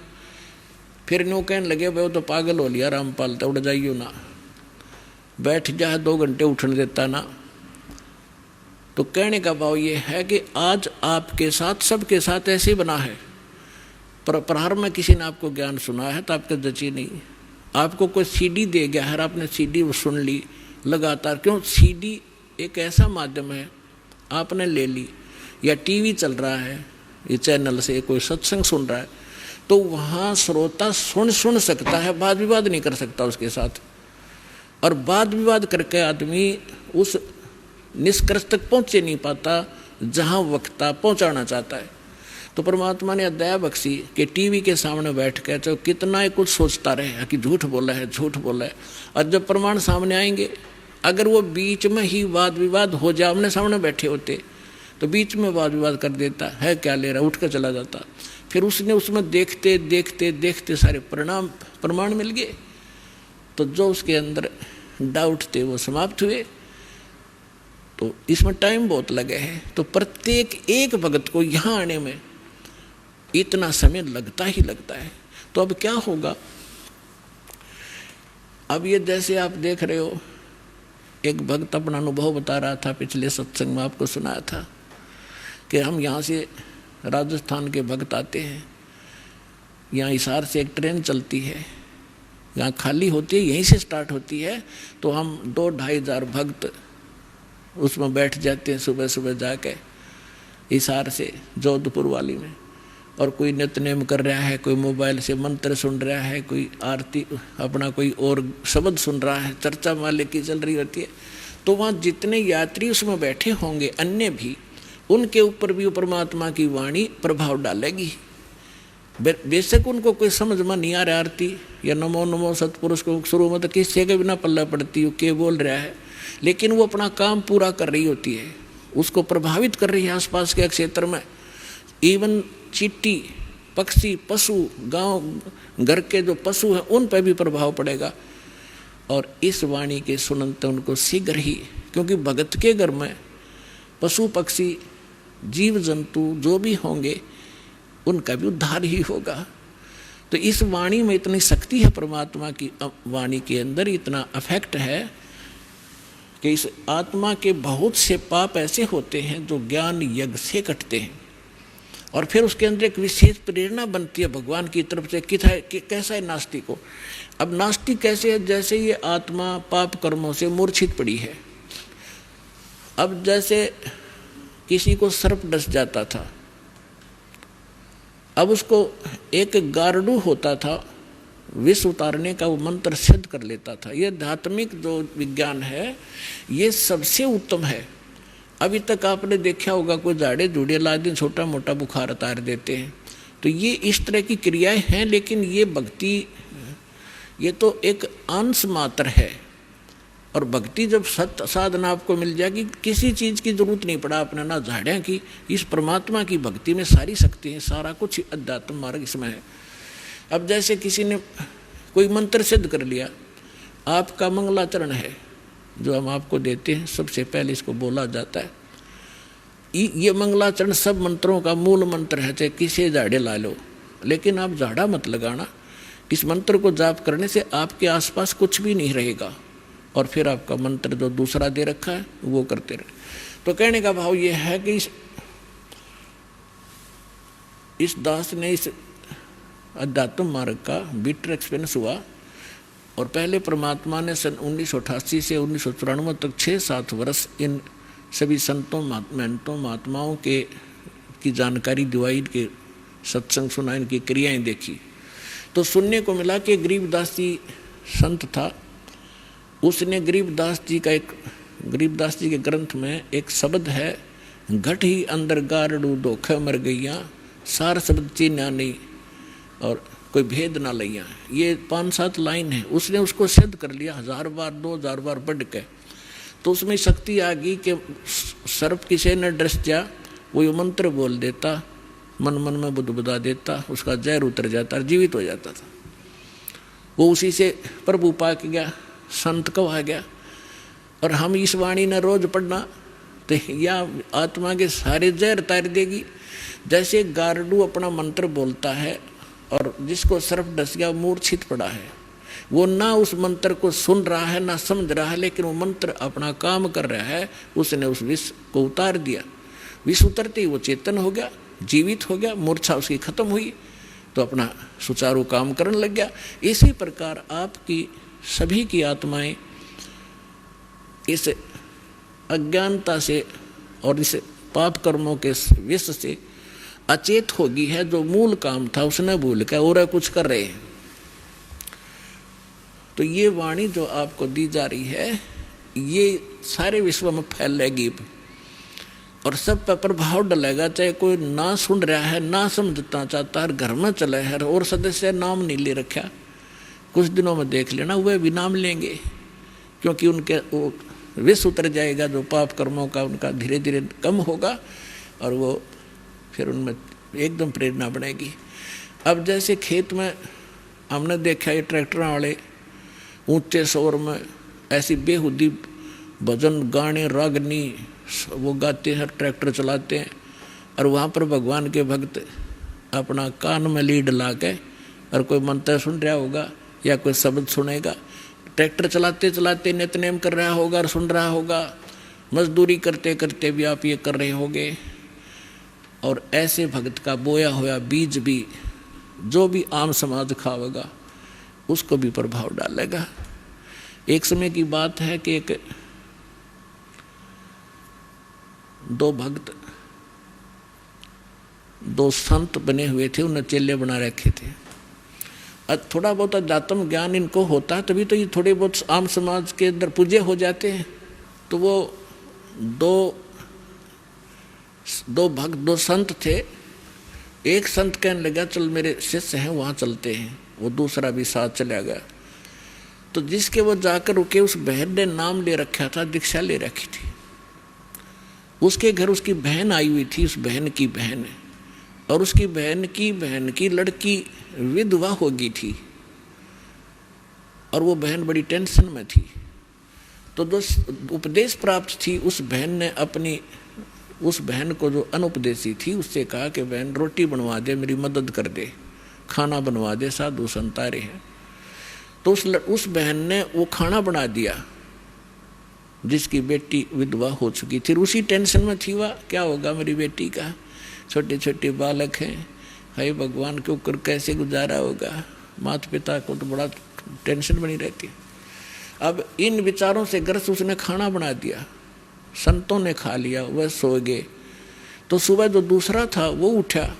फिर नो कहने लगे भाई वो तो पागल हो लिया, रामपाल तो उड़ जाइयो ना, बैठ जा 2 घंटे उठने देता ना। तो कहने का भाव ये है कि आज आपके साथ, सबके साथ ऐसे ही बना है। प्रारंभ में किसी ने आपको ज्ञान सुना है तो आपके जची नहीं, आपको कोई सीडी दे गया है, आपने सीडी वो सुन ली लगातार। क्यों? सीडी एक ऐसा माध्यम है, आपने ले ली, या टीवी चल रहा है, ये चैनल से कोई सत्संग सुन रहा है, तो वहाँ श्रोता सुन सकता है, वाद विवाद नहीं कर सकता उसके साथ। और वाद विवाद करके आदमी उस निष्कर्ष तक पहुँचे नहीं पाता जहाँ वक्ता पहुँचाना चाहता है। तो परमात्मा ने दया बख्शी कि टीवी के सामने बैठ कर तो कितना ही कुछ सोचता रहे कि झूठ बोला है, झूठ बोला है। और जब प्रमाण सामने आएंगे, अगर वो बीच में ही वाद विवाद हो जाए, आमने सामने बैठे होते तो बीच में वाद विवाद कर देता है, क्या ले रहा, उठ कर चला जाता। फिर उसने उसमें देखते देखते देखते सारे प्रमाण मिल गए, तो जो उसके अंदर डाउट थे वो समाप्त हुए। तो इसमें टाइम बहुत लगे है। तो प्रत्येक एक भगत को यहाँ आने में इतना समय लगता ही लगता है। तो अब क्या होगा? अब ये जैसे आप देख रहे हो, एक भक्त अपना अनुभव बता रहा था, पिछले सत्संग में आपको सुनाया था कि हम यहाँ से राजस्थान के भक्त आते हैं, यहाँ हिसार से एक ट्रेन चलती है, यहाँ खाली होती है, यहीं से स्टार्ट होती है, तो हम 2-2.5 हज़ार भक्त उसमें बैठ जाते हैं सुबह सुबह जाके हिसार से जोधपुर वाली में। और कोई नित्यनेम कर रहा है, कोई मोबाइल से मंत्र सुन रहा है, कोई आरती अपना कोई और शब्द सुन रहा है, चर्चा मालिक की चल रही होती है। तो वहाँ जितने यात्री उसमें बैठे होंगे अन्य भी, उनके ऊपर भी परमात्मा की वाणी प्रभाव डालेगी। बेशक उनको कोई समझ में नहीं आ रहा आरती या नमो नमो सतपुरुष को शुरू में तो किसी के बिना पल्ला पड़ती हो के बोल रहा है, लेकिन वो अपना काम पूरा कर रही होती है, उसको प्रभावित कर रही है आसपास के क्षेत्र में। इवन चींटी, पक्षी, पशु, गांव घर के जो पशु हैं उन पर भी प्रभाव पड़ेगा। और इस वाणी के सुनते उनको शीघ्र ही, क्योंकि भगत के घर में पशु पक्षी जीव जंतु जो भी होंगे उनका भी उद्धार ही होगा। तो इस वाणी में इतनी शक्ति है, परमात्मा की वाणी के अंदर इतना अफेक्ट है कि इस आत्मा के बहुत से पाप ऐसे होते हैं जो ज्ञान यज्ञ से कटते हैं, और फिर उसके अंदर एक विशेष प्रेरणा बनती है भगवान की तरफ से कि कैसा है नास्तिक को। अब नास्तिक कैसे है? जैसे ये आत्मा पाप कर्मों से मूर्छित पड़ी है। अब जैसे किसी को सर्प डस जाता था, अब उसको एक गार्डू होता था विष उतारने का वो मंत्र सिद्ध कर लेता था। ये आध्यात्मिक जो विज्ञान है ये सबसे उत्तम है। अभी तक आपने देखा होगा कोई झाड़े झूड़े ला दिन छोटा मोटा बुखार उतार देते हैं, तो ये इस तरह की क्रियाएं हैं, लेकिन ये भक्ति ये तो एक अंश मात्र है। और भक्ति जब सत्य साधना आपको मिल जाएगी, किसी चीज़ की जरूरत नहीं पड़ा अपने, ना झाड़ियाँ की, इस परमात्मा की भक्ति में सारी शक्ति है, सारा कुछ अध्यात्म मार्ग इसमें है। अब जैसे किसी ने कोई मंत्र सिद्ध कर लिया, आपका मंगलाचरण है जो हम आपको देते हैं, सबसे पहले इसको बोला जाता है। ये मंगलाचरण सब मंत्रों का मूल मंत्र है, चाहे किसी झाड़े ला लो, लेकिन आप झाड़ा मत लगाना। इस मंत्र को जाप करने से आपके आसपास कुछ भी नहीं रहेगा, और फिर आपका मंत्र जो दूसरा दे रखा है वो करते रहे। तो कहने का भाव ये है कि इस दास ने इस अध्यात्म मार्ग का बिटर एक्सपीरियंस हुआ, और पहले परमात्मा ने सन 1988 से 1994 तक 6-7 वर्ष इन सभी संतों महंतों महात्माओं की जानकारी दिवाई, के सत्संग सुना, इनकी क्रियाएं देखी। तो सुनने को मिला कि गरीबदास जी संत था, उसने गरीबदास जी के ग्रंथ में एक शब्द है, घट ही अंदर गारड़ू धोखे मर गईया, सार शब्द चीन्या नहीं और कोई भेद ना लैया। ये 5-7 लाइन है, उसने उसको सिद्ध कर लिया 1000 बार 2000 बार पढ़ के। तो उसमें शक्ति आ गई कि सर्प किसे न डस जा, वो मंत्र बोल देता, मन मन में बुदबुदा देता, उसका जहर उतर जाता और जीवित हो जाता था। वो उसी से प्रभु पाक गया, संत को आ गया। और हम इस वाणी ने रोज पढ़ना तो या आत्मा के सारे जहर तार देगी। जैसे गारडू अपना मंत्र बोलता है और जिसको सर्प डस गया मूर्छित पड़ा है, वो ना उस मंत्र को सुन रहा है ना समझ रहा है, लेकिन वो मंत्र अपना काम कर रहा है। उसने उस विष को उतार दिया, विष उतरते ही वो चेतन हो गया, जीवित हो गया, मूर्छा उसकी खत्म हुई, तो अपना सुचारू काम करने लग गया। इसी प्रकार आपकी सभी की आत्माएं इस अज्ञानता से और इस पाप कर्मों के विष से अचेत होगी है। जो मूल काम था उसने भूल कर और कुछ कर रहे हैं। तो ये वाणी जो आपको दी जा रही है ये सारे विश्व में फैलेगी और सब पर प्रभाव डलेगा। चाहे कोई ना सुन रहा है, ना समझना चाहता है, घर में चला है और सदस्य नाम नहीं ले रखा, कुछ दिनों में देख लेना वह भी नाम लेंगे, क्योंकि उनके वो विष उतर जाएगा जो पाप कर्मों का, उनका धीरे धीरे कम होगा और वो फिर उनमें एकदम प्रेरणा बढ़ेगी। अब जैसे खेत में हमने देखा ये ट्रैक्टरों वाले ऊंचे शोर में ऐसी बेहुदी भजन गाने रागनी वो गाते हैं, ट्रैक्टर चलाते हैं, और वहाँ पर भगवान के भक्त अपना कान में लीड ला के और कोई मंत्र सुन रहा होगा या कोई शब्द सुनेगा, ट्रैक्टर चलाते चलाते नित्यनेम कर रहा होगा और सुन रहा होगा, मजदूरी करते करते भी आप ये कर रहे होंगे। और ऐसे भक्त का बोया हुआ बीज भी जो भी आम समाज खावेगा उसको भी प्रभाव डालेगा। एक समय की बात है कि एक दो भक्त, दो संत बने हुए थे, उन्हें चेले बना रखे थे। थोड़ा बहुत अध्यात्म ज्ञान इनको होता है तभी तो ये थोड़े बहुत आम समाज के अंदर पूजे हो जाते हैं। तो वो दो भक्त, दो संत थे। एक संत कहने लगा चल मेरे शिष्य हैं वहाँ चलते हैं, वो दूसरा भी साथ चला गया। तो जिसके वो जाकर रुके उस बहन ने नाम ले रखा था, दीक्षा ले रखी थी। उसके घर उसकी बहन आई हुई थी, उस बहन की बहन, और उसकी बहन की लड़की विधवा हो गई थी और वो बहन बड़ी टेंशन में थी। तो जो उपदेश प्राप्त थी उस बहन ने उस बहन को जो अनुपदेशी थी उससे कहा कि बहन रोटी बनवा दे, मेरी मदद कर दे, खाना बनवा दे, साधु संत आ रहे हैं। तो उस बहन ने वो खाना बना दिया जिसकी बेटी विधवा हो चुकी थी। उसी टेंशन में थी वह, क्या होगा मेरी बेटी का, छोटे छोटे बालक हैं, हाय भगवान के ऊपर कैसे गुजारा होगा। माता पिता को तो बड़ा टेंशन बनी रहती। अब इन विचारों से ग्रस्त उसने खाना बना दिया, संतों ने खा लिया, वह सो गए। तो सुबह जो दूसरा था वो उठा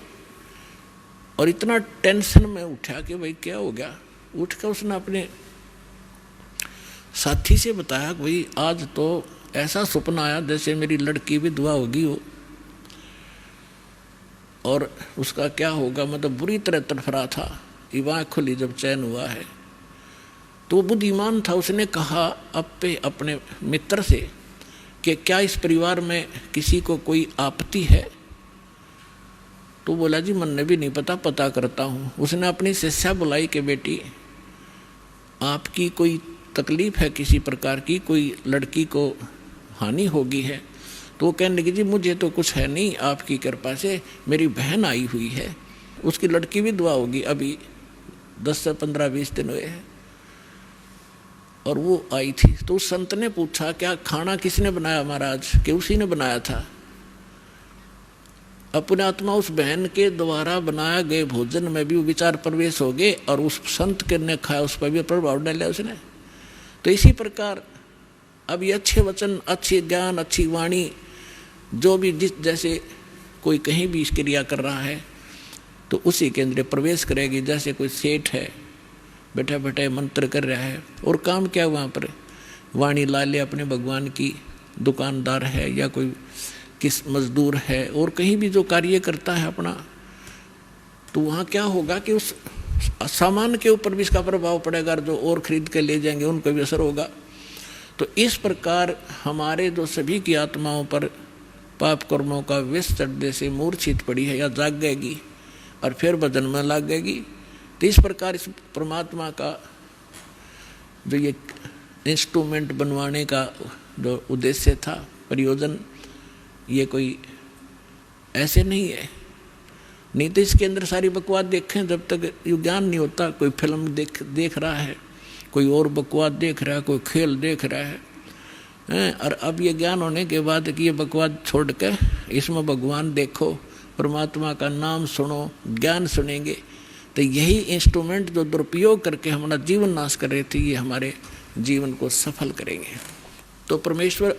और इतना टेंशन में उठा कि भाई क्या हो गया। उठ कर उसने अपने साथी से बताया कि भाई आज तो ऐसा सपना आया जैसे मेरी लड़की विधवा होगी हो, और उसका क्या होगा, मतलब बुरी तरह तड़फड़ा था। आँख खुली जब चैन हुआ है तो वो बुद्धिमान था, उसने कहा अपने मित्र से कि क्या इस परिवार में किसी को कोई आपत्ति है। तो बोला जी मन ने भी नहीं पता, पता करता हूँ। उसने अपनी शिष्या बुलाई कि बेटी आपकी कोई तकलीफ है किसी प्रकार की, कोई लड़की को हानि होगी है। तो वो कहने लगी जी मुझे तो कुछ है नहीं, आपकी कृपा से मेरी बहन आई हुई है, उसकी लड़की विधवा होगी, अभी 10 से 15-20 दिन हुए हैं, और वो आई थी। तो उस संत ने पूछा क्या खाना किसने बनाया महाराज, कि उसी ने बनाया था। अपने आत्मा उस बहन के द्वारा बनाया गए भोजन में भी वो विचार प्रवेश हो गए, और उस संत के ने खाया उस पर भी प्रभाव डाला उसने। तो इसी प्रकार अब ये अच्छे वचन, अच्छे ज्ञान, अच्छी वाणी जो भी जैसे कोई कहीं भी क्रिया कर रहा है तो उसी के अंदर प्रवेश करेगी। जैसे कोई सेठ है बैठा बैठा मंत्र कर रहा है, और काम क्या वहाँ पर वाणी ला ले अपने भगवान की, दुकानदार है या कोई किस मजदूर है, और कहीं भी जो कार्य करता है अपना, तो वहाँ क्या होगा कि उस सामान के ऊपर भी इसका प्रभाव पड़ेगा, जो और खरीद के ले जाएंगे उनको भी असर होगा। तो इस प्रकार हमारे जो सभी की आत्माओं पर पाप कर्मों का विष चढ़ने से मूर्छित पड़ी है या जाग गएगी और फिर भजन में लग गएगी। तो इस प्रकार इस परमात्मा का जो ये इंस्ट्रूमेंट बनवाने का जो उद्देश्य था, प्रयोजन, ये कोई ऐसे नहीं है। नहीं तो इसके अंदर सारी बकवास देखें, जब तक ये ज्ञान नहीं होता, कोई फिल्म देख रहा है, कोई और बकवास देख रहा है, कोई खेल देख रहा है, और अब ये ज्ञान होने के बाद कि ये बकवास छोड़ के इसमें भगवान देखो, परमात्मा का नाम सुनो, ज्ञान सुनेंगे, तो यही इंस्ट्रूमेंट जो दुरुपयोग करके हमारा जीवन नाश कर रहे थे, ये हमारे जीवन को सफल करेंगे। तो परमेश्वर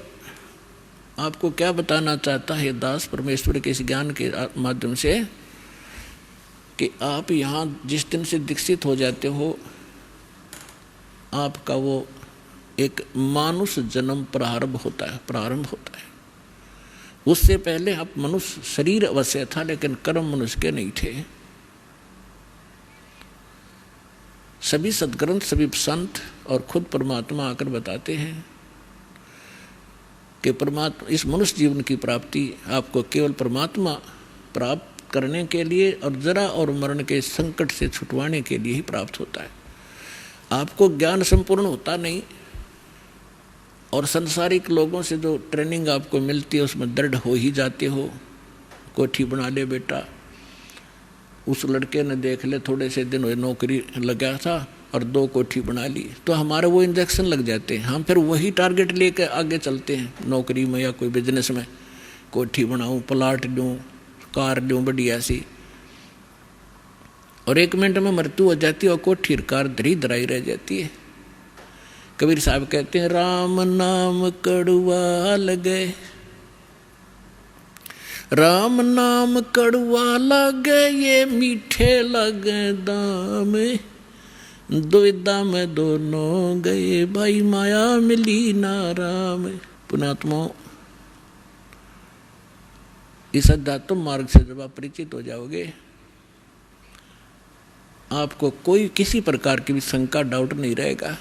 आपको क्या बताना चाहता है दास परमेश्वर के इस ज्ञान के माध्यम से, कि आप यहाँ जिस दिन से दीक्षित हो जाते हो, आपका वो एक मानुष जन्म प्रारंभ होता है। उससे पहले आप मनुष्य शरीर अवश्य था, लेकिन कर्म मनुष्य के नहीं थे। सभी सद्ग्रंथ, सभी संत और खुद परमात्मा आकर बताते हैं कि परमात्मा इस मनुष्य जीवन की प्राप्ति आपको केवल परमात्मा प्राप्त करने के लिए और जरा और मरण के संकट से छुटवाने के लिए ही प्राप्त होता है। आपको ज्ञान संपूर्ण होता नहीं, और संसारिक लोगों से जो ट्रेनिंग आपको मिलती है उसमें दृढ़ हो ही जाते हो। कोठी बना ले बेटा, उस लड़के ने देख ले थोड़े से दिन हुए नौकरी लगा था और 2 कोठी बना ली, तो हमारे वो इंजेक्शन लग जाते हैं, हम फिर वही टारगेट लेके आगे चलते हैं नौकरी में या कोई बिजनेस में। कोठी बनाऊं, प्लाट लूँ, कार लूँ बढ़िया सी, और 1 मिनट में मृत्यु हो जाती है और कोठी कार धरी धराई रह जाती है। कबीर साहब कहते हैं राम नाम कड़वा लगे, राम नाम कड़वा लगे, ये मीठे लगे दाम, दुविधा में दोनों गए, भाई माया मिली ना राम। पुणात्मा, इस अध्यात्म मार्ग से जब आप परिचित हो जाओगे, आपको कोई किसी प्रकार की भी शंका, डाउट नहीं रहेगा।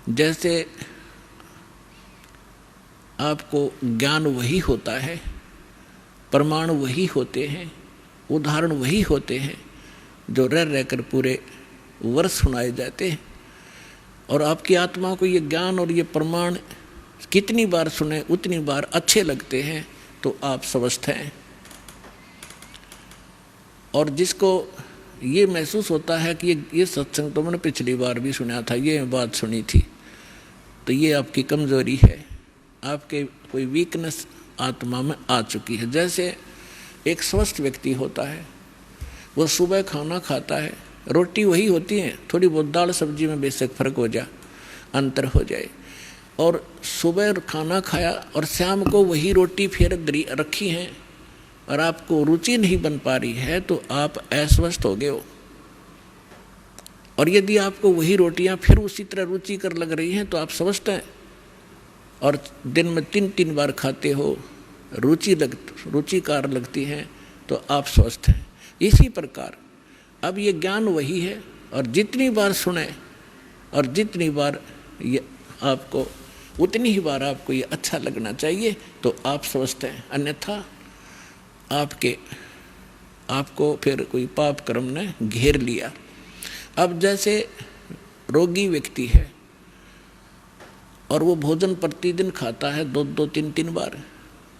जैसे आपको ज्ञान वही होता है, प्रमाण वही होते हैं, उदाहरण वही होते हैं जो रह रहकर पूरे वर्ष सुनाए जाते हैं, और आपकी आत्मा को ये ज्ञान और ये प्रमाण कितनी बार सुने उतनी बार अच्छे लगते हैं, तो आप स्वस्थ हैं। और जिसको ये महसूस होता है कि ये सत्संग तो मैंने पिछली बार भी सुना था, ये बात सुनी थी, तो ये आपकी कमजोरी है, आपके कोई वीकनेस आत्मा में आ चुकी है। जैसे एक स्वस्थ व्यक्ति होता है, वो सुबह खाना खाता है, रोटी वही होती है, थोड़ी बहुत दाल सब्जी में बेशक फर्क हो जाए, अंतर हो जाए, और सुबह खाना खाया और शाम को वही रोटी फिर रखी है और आपको रुचि नहीं बन पा रही है, तो आप अस्वस्थ हो गए हो। और यदि आपको वही रोटियां फिर उसी तरह रुचिकर लग रही हैं तो आप स्वस्थ हैं, और दिन में 3-3 बार खाते हो, रुचिकार लगती हैं, तो आप स्वस्थ हैं। इसी प्रकार अब ये ज्ञान वही है, और जितनी बार सुने और जितनी बार ये आपको, उतनी ही बार आपको ये अच्छा लगना चाहिए, तो आप स्वस्थ हैं। अन्यथा आपको फिर कोई पाप कर्म ने घेर लिया। अब जैसे रोगी व्यक्ति है और वो भोजन प्रतिदिन खाता है 2-2, 3-3 बार,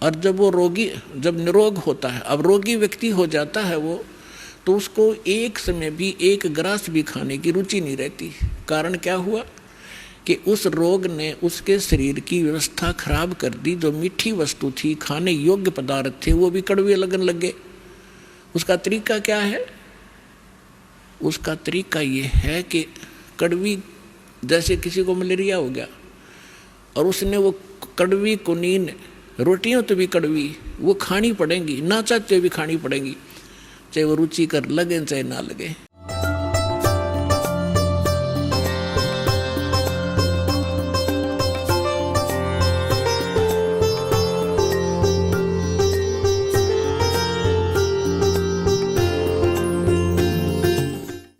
और जब निरोग होता है, अब रोगी व्यक्ति हो जाता है वो, तो उसको एक समय भी एक ग्रास भी खाने की रुचि नहीं रहती। कारण क्या हुआ कि उस रोग ने उसके शरीर की व्यवस्था खराब कर दी। जो मीठी वस्तु थी, खाने योग्य पदार्थ थे, वो भी कड़वे लगन लगे। उसका तरीका क्या है? उसका तरीका ये है कि कड़वी, जैसे किसी को मलेरिया हो गया और उसने वो कड़वी कुनीन रोटियां तो भी कड़वी वो खानी पड़ेंगी, ना चाहते भी खानी पड़ेंगी, चाहे वो रुचि कर लगे चाहे ना लगे।